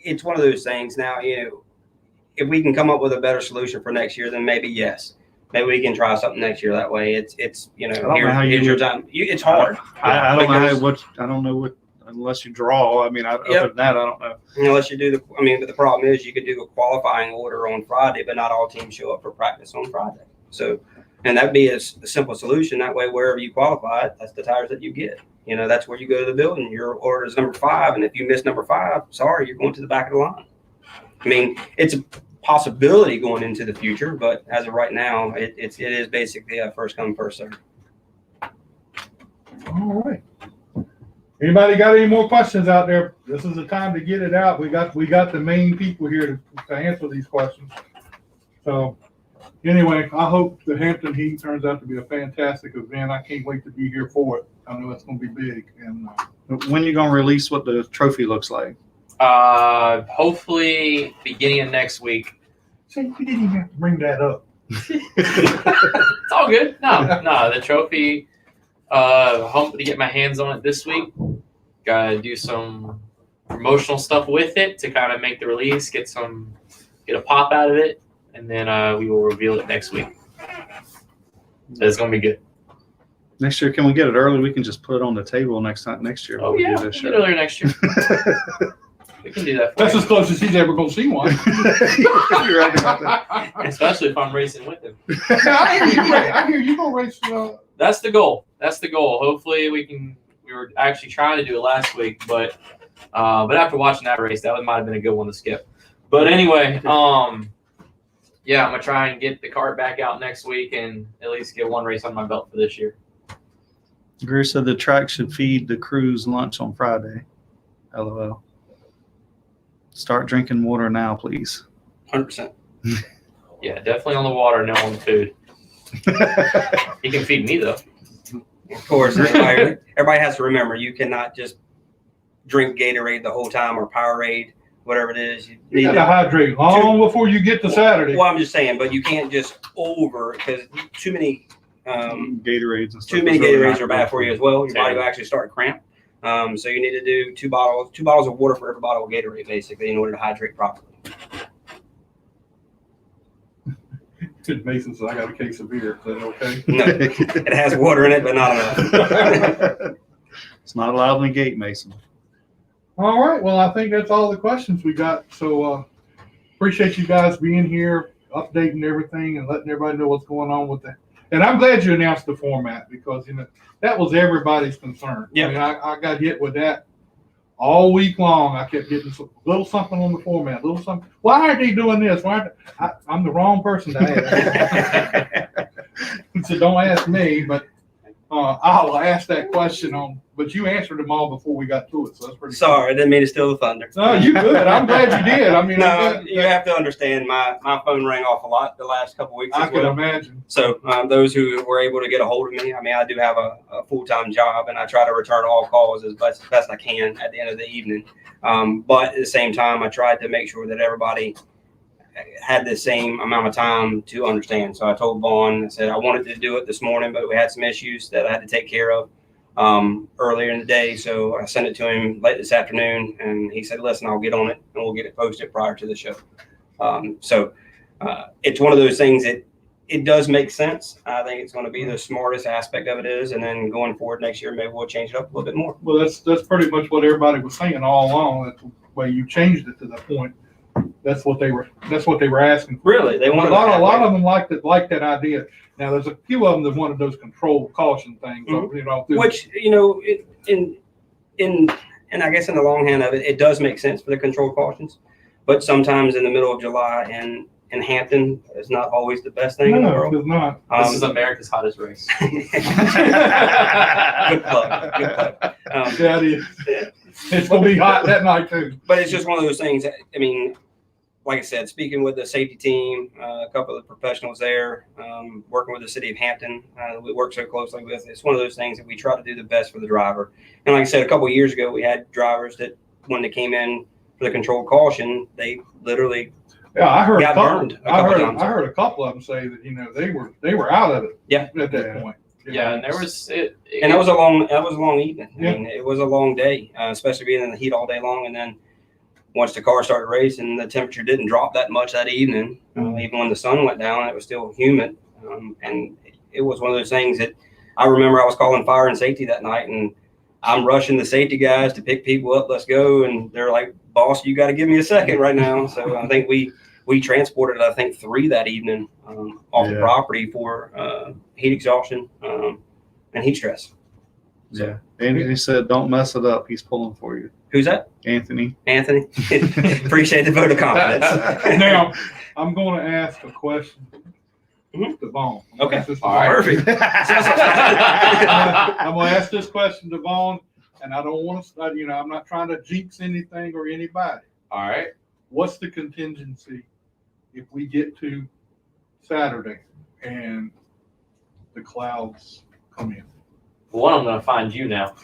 S4: it's one of those things now. If we can come up with a better solution for next year, then maybe yes. Maybe we can try something next year. That way, it's
S2: I don't know how
S4: here's
S2: you
S4: your time. It's hard.
S2: I don't know
S4: Because-
S2: I don't know what unless you draw. I mean, other than that, I don't know.
S4: Unless you do but the problem is you could do a qualifying order on Friday, but not all teams show up for practice on Friday. So, and that'd be a simple solution. That way, wherever you qualify, that's the tires that you get. That's where you go to the building. Your order is number 5, and if you miss number 5, sorry, you're going to the back of the line. I mean, it's a possibility going into the future, but as of right now, it is basically a first come, first serve.
S1: all right. Anybody got any more questions out there? This is the time to get it out. We got the main people here to answer these questions. So anyway, I hope the Hampton Heat turns out to be a fantastic event. I can't wait to be here for it. I know it's going to be big. And
S2: When you gonna release what the trophy looks like?
S3: Hopefully beginning of next week.
S1: see, you didn't even have to bring that up.
S3: It's all good. No, the trophy. Hope to get my hands on it this week. Gotta do some promotional stuff with it to kind of make the release, get a pop out of it, and then we will reveal it next week. It's gonna be good.
S2: Next year, can we get it early? We can just put it on the table next year.
S3: Oh
S2: when we
S3: yeah,
S2: do
S3: we'll
S2: this
S3: get
S2: show.
S3: earlier next year. We can do that for
S1: That's
S3: you.
S1: as close as he's ever going to see one.
S2: You're right about that.
S3: Especially if I'm racing with him.
S1: I hear you going to race.
S3: That's the goal. Hopefully we were actually trying to do it last week, but after watching that race, that might have been a good one to skip. But anyway, yeah, I'm gonna try and get the cart back out next week and at least get one race on my belt for this year.
S2: Greer said the track should feed the crews lunch on Friday. LOL. Start drinking water now, please.
S4: 100%.
S3: Yeah, definitely on the water, no on the food. He can feed me though.
S4: Of course, everybody has to remember you cannot just drink Gatorade the whole time or Powerade, whatever it is.
S1: You got to hydrate long before you get to Saturday.
S4: Well, I'm just saying, but you can't just because too many
S2: Gatorades and stuff.
S4: too many
S2: is really
S4: Gatorades
S2: not
S4: are bad
S2: good.
S4: for you as well. Your body will actually start to cramp. So you need to do 2 bottles of water for every bottle of Gatorade, basically, in order to hydrate properly.
S1: Mason says, I got a case of beer. Is that okay?
S4: No, it has water in it, but not enough.
S2: It's not allowed in the gate, Mason.
S1: All right. Well, I think that's all the questions we got. So appreciate you guys being here, updating everything, and letting everybody know what's going on with that. And I'm glad you announced the format because that was everybody's concern.
S4: Yeah.
S1: I mean, I got hit with that all week long. I kept getting a little something on the format, little something. Why aren't they doing this? I'm the wrong person to ask. So don't ask me, but I'll ask that question but you answered them all before we got to it, so that's pretty
S4: Sorry, I didn't mean to steal the thunder.
S1: cool. No, you good. I'm glad you did. I mean,
S4: No, you have to understand my phone rang off a lot the last couple of weeks
S1: I
S4: as
S1: can
S4: well.
S1: imagine.
S4: So those who were able to get a hold of me, I mean, I do have a full-time job, and I try to return all calls as best I can at the end of the evening. But at the same time, I tried to make sure that everybody had the same amount of time to understand. So I told Vaughan, I said I wanted to do it this morning, but we had some issues that I had to take care of earlier in the day. So I sent it to him late this afternoon, and he said, listen, I'll get on it, and we'll get it posted prior to the show. So it's one of those things that it does make sense. I think it's going to be the smartest aspect of it is, and then going forward next year, maybe we'll change it up a little bit more.
S1: Well, that's pretty much what everybody was saying all along. That's the way you changed it to that point. That's what they were asking for.
S4: Really, they
S1: A
S4: want
S1: lot of them liked that idea. Now there's a few of them that wanted those controlled caution things.
S4: Mm-hmm. Which in I guess in the long hand of it, it does make sense for the controlled cautions, but sometimes in the middle of July and in Hampton is not always the best thing in the world.
S1: It's not.
S3: This is America's hottest race.
S4: Good plug.
S1: Yeah, it is. It's gonna be hot that night too.
S4: But it's just one of those things. I mean, like I said, speaking with the safety team, a couple of the professionals there, working with the city of Hampton, we work so closely with. It's one of those things that we try to do the best for the driver. And like I said, a couple of years ago, we had drivers that when they came in for the controlled caution, they literally
S1: Yeah, I heard
S4: got burned a couple times.
S1: I heard a couple of them say that they were out of it.
S4: Yeah.
S1: At that point.
S3: Yeah, and there was
S4: And that was a long evening.
S1: Yeah.
S4: I mean, it was a long day, especially being in the heat all day long. And then once the car started racing, the temperature didn't drop that much that evening. Even when the sun went down, it was still humid. And it was one of those things that I remember I was calling fire and safety that night, and I'm rushing the safety guys to pick people up. Let's go. And they're like, boss, you got to give me a second right now. So I think we transported, I think, 3 that evening off the property for heat exhaustion and heat stress.
S2: Yeah. Anthony said, don't mess it up. He's pulling for you.
S4: Who's that?
S2: Anthony.
S4: Anthony. Appreciate the vote of confidence.
S1: Now, I'm going to ask a question to Vaughan.
S4: Okay.
S3: All right.
S4: Perfect.
S1: I'm going to ask this question to Vaughan, and I don't want to, I'm not trying to jinx anything or anybody.
S3: all right.
S1: What's the contingency if we get to Saturday and the clouds come in?
S3: One, I'm gonna find you now.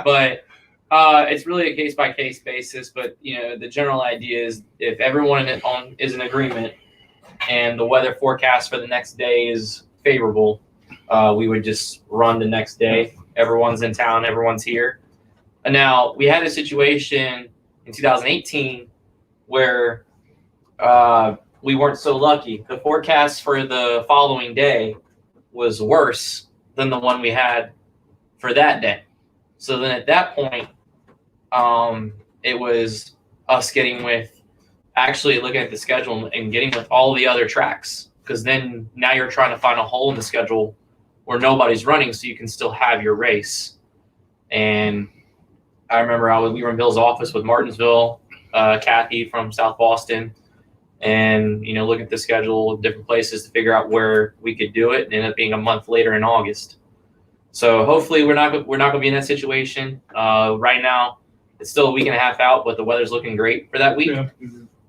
S3: But it's really a case by case basis. But the general idea is if everyone is in agreement and the weather forecast for the next day is favorable, we would just run the next day. Everyone's in town, everyone's here. And now we had a situation in 2018 where we weren't so lucky. The forecast for the following day was worse than the one we had for that day. So then at that point, it was us actually looking at the schedule and getting with all the other tracks. Because then now you're trying to find a hole in the schedule where nobody's running so you can still have your race. And I remember we were in Bill's office with Martinsville, Kathy from South Boston, and look at the schedule of different places to figure out where we could do it, and ended up being a month later in August. So hopefully we're not going to be in that situation. Right now, it's still a week and a half out, but the weather's looking great for that week.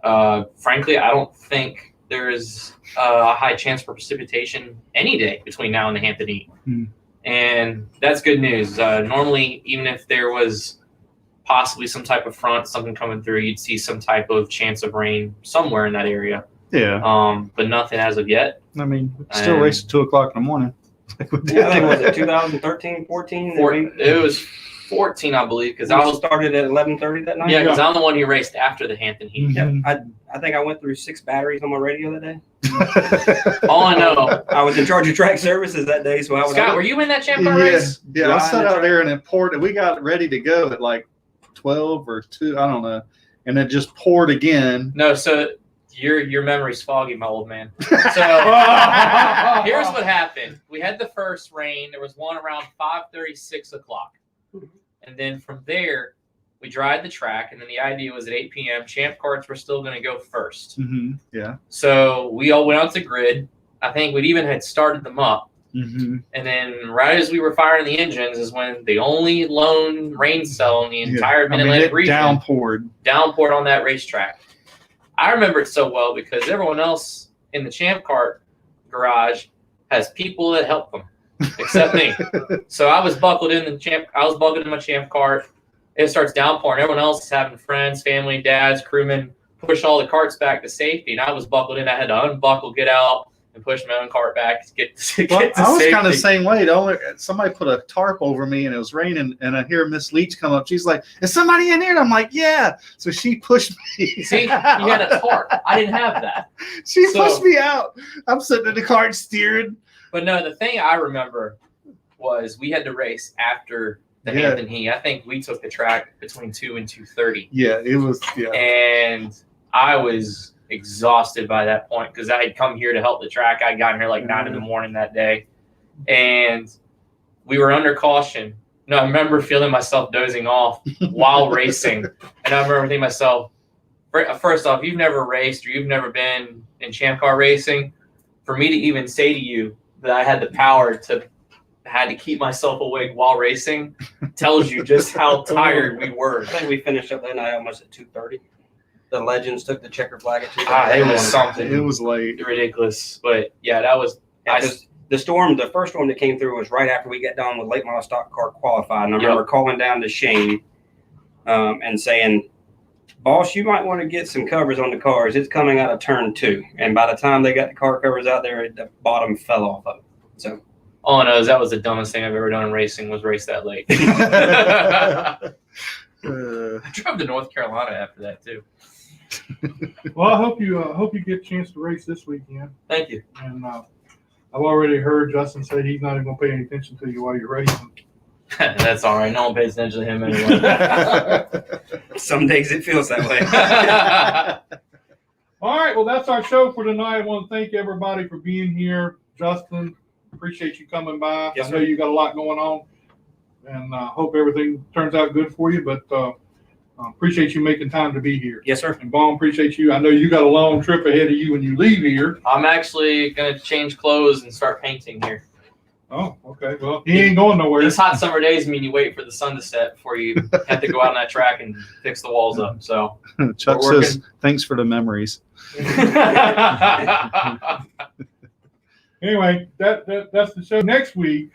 S1: Yeah.
S3: Frankly, I don't think there's a high chance for precipitation any day between now and the Hampton Heat. And that's good news. Normally, even if there was possibly some type of front, something coming through, you'd see some type of chance of rain somewhere in that area.
S2: Yeah.
S3: But nothing as of yet.
S2: I mean, still race at 2:00 in the morning.
S4: Yeah, I think was it 2013, 14?
S3: It was 14, I believe, because I was
S4: started at 11:30 that night.
S3: Yeah, because I'm the one who raced after the Hampton Heat.
S2: Mhm.
S4: Yeah, I think I went through 6 batteries on my radio that day.
S3: All I know,
S4: I was in charge of track services that day, so I was.
S3: Scott, were you in that champ car race?
S2: Yeah, I sat out there and it poured, and we got ready to go at like 12 or 2, I don't know, and it just poured again.
S3: No, so your memory's foggy, my old man. So here's what happened. We had the first rain. There was one around 5:30, 6 o'clock. And then from there, we dried the track. And then the idea was at 8 p.m., champ carts were still going to go first.
S2: Yeah.
S3: So we all went out to grid. I think we'd even had started them up.
S2: Mm-hmm.
S3: And then right as we were firing the engines is when the only lone rain cell in the entire Mid-Atlantic region downpoured on that racetrack. I remember it so well because everyone else in the champ cart garage has people that help them, except me. So I was buckled in my champ cart. It starts downpouring. Everyone else is having friends, family, dads, crewmen push all the carts back to safety, and I was buckled in. I had to unbuckle, get out, and push my own cart back to get to safety.
S2: I was kind of the same way. Somebody put a tarp over me, and it was raining, and I hear Miss Leach come up. She's like, "Is somebody in here?" And I'm like, "Yeah." So she pushed me.
S3: See, you had a tarp. I didn't have that.
S2: She pushed me out. I'm sitting in the cart steering.
S3: But no, the thing I remember was we had to race after the Hampton Heat. I think we took the track between 2 and 2:30.
S2: Yeah, it was. Yeah,
S3: and I was exhausted by that point because I had come here to help the track. I got here like 9 in the morning that day, and we were under caution. No, I remember feeling myself dozing off while racing, and I remember thinking to myself, first off, you've never raced or you've never been in champ car racing. For me to even say to you that I had the power to keep myself awake while racing tells you just how tired we were.
S4: I think we finished up that night almost at 2:30. The Legends took the checker flag at 2:30.
S3: It was something.
S2: It was late.
S3: Ridiculous. But yeah, that was.
S4: The first storm that came through was right after we got done with late model stock car qualified. And I remember calling down to Shane and saying, boss, you might want to get some covers on the cars. It's coming out of turn 2. And by the time they got the car covers out there, the bottom fell off of it. So
S3: all I know is that was the dumbest thing I've ever done in racing, was race that late. I drove to North Carolina after that too.
S1: Well, I hope you get a chance to race this weekend.
S3: Thank you.
S1: And I've already heard Justin say he's not even going to pay any attention to you while you're racing.
S3: That's all right. No one pays attention to him anyway.
S4: some days it feels that way.
S1: All right, well, that's our show for tonight. I want to thank everybody for being here. Justin, appreciate you coming by.
S4: Yes,
S1: I know
S4: sir.
S1: you got a lot going on, and hope everything turns out good for you, but appreciate you making time to be here.
S4: Yes, sir.
S1: And Vaughan, appreciate you. I know you got a long trip ahead of you when you leave here.
S3: I'm actually going to change clothes and start painting here.
S1: Oh, okay. Well, he ain't going nowhere.
S3: These hot summer days mean you wait for the sun to set before you have to go out on that track and fix the walls up. So
S2: Chuck
S3: We're
S2: says, thanks for the memories.
S1: Anyway, that's the show. Next week,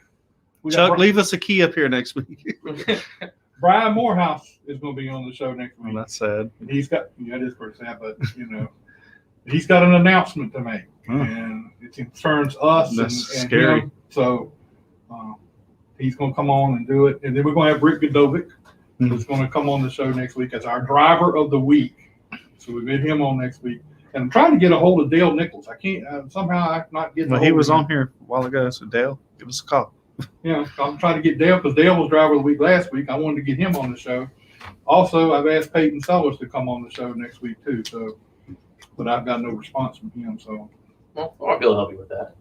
S1: we got
S2: Chuck, leave us a key up here next week.
S1: Brian Morehouse is going to be on the show next week.
S2: Well, that's sad.
S1: And he's got, it is pretty sad, but, he's got an announcement to make.
S2: Huh.
S1: And it concerns us
S2: That's
S1: and
S2: scary.
S1: him. So he's going to come on and do it. And then we're going to have Britt Godovic, who's going to come on the show next week as our driver of the week. So we'll get him on next week. And I'm trying to get a hold of Dale Nichols. I can't, somehow I'm not getting
S2: Well,
S1: a
S2: he
S1: hold
S2: was
S1: of him.
S2: on here a while ago, so Dale, give us a call.
S1: I'm trying to get Dale because Dale was driver of the week last week. I wanted to get him on the show. Also, I've asked Peyton Sellers to come on the show next week too. So, but I've got no response from him. So,
S3: Well, I might be able to help you with that.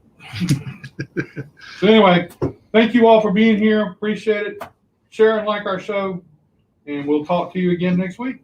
S1: so anyway, thank you all for being here. Appreciate it. Share and like our show, and we'll talk to you again next week.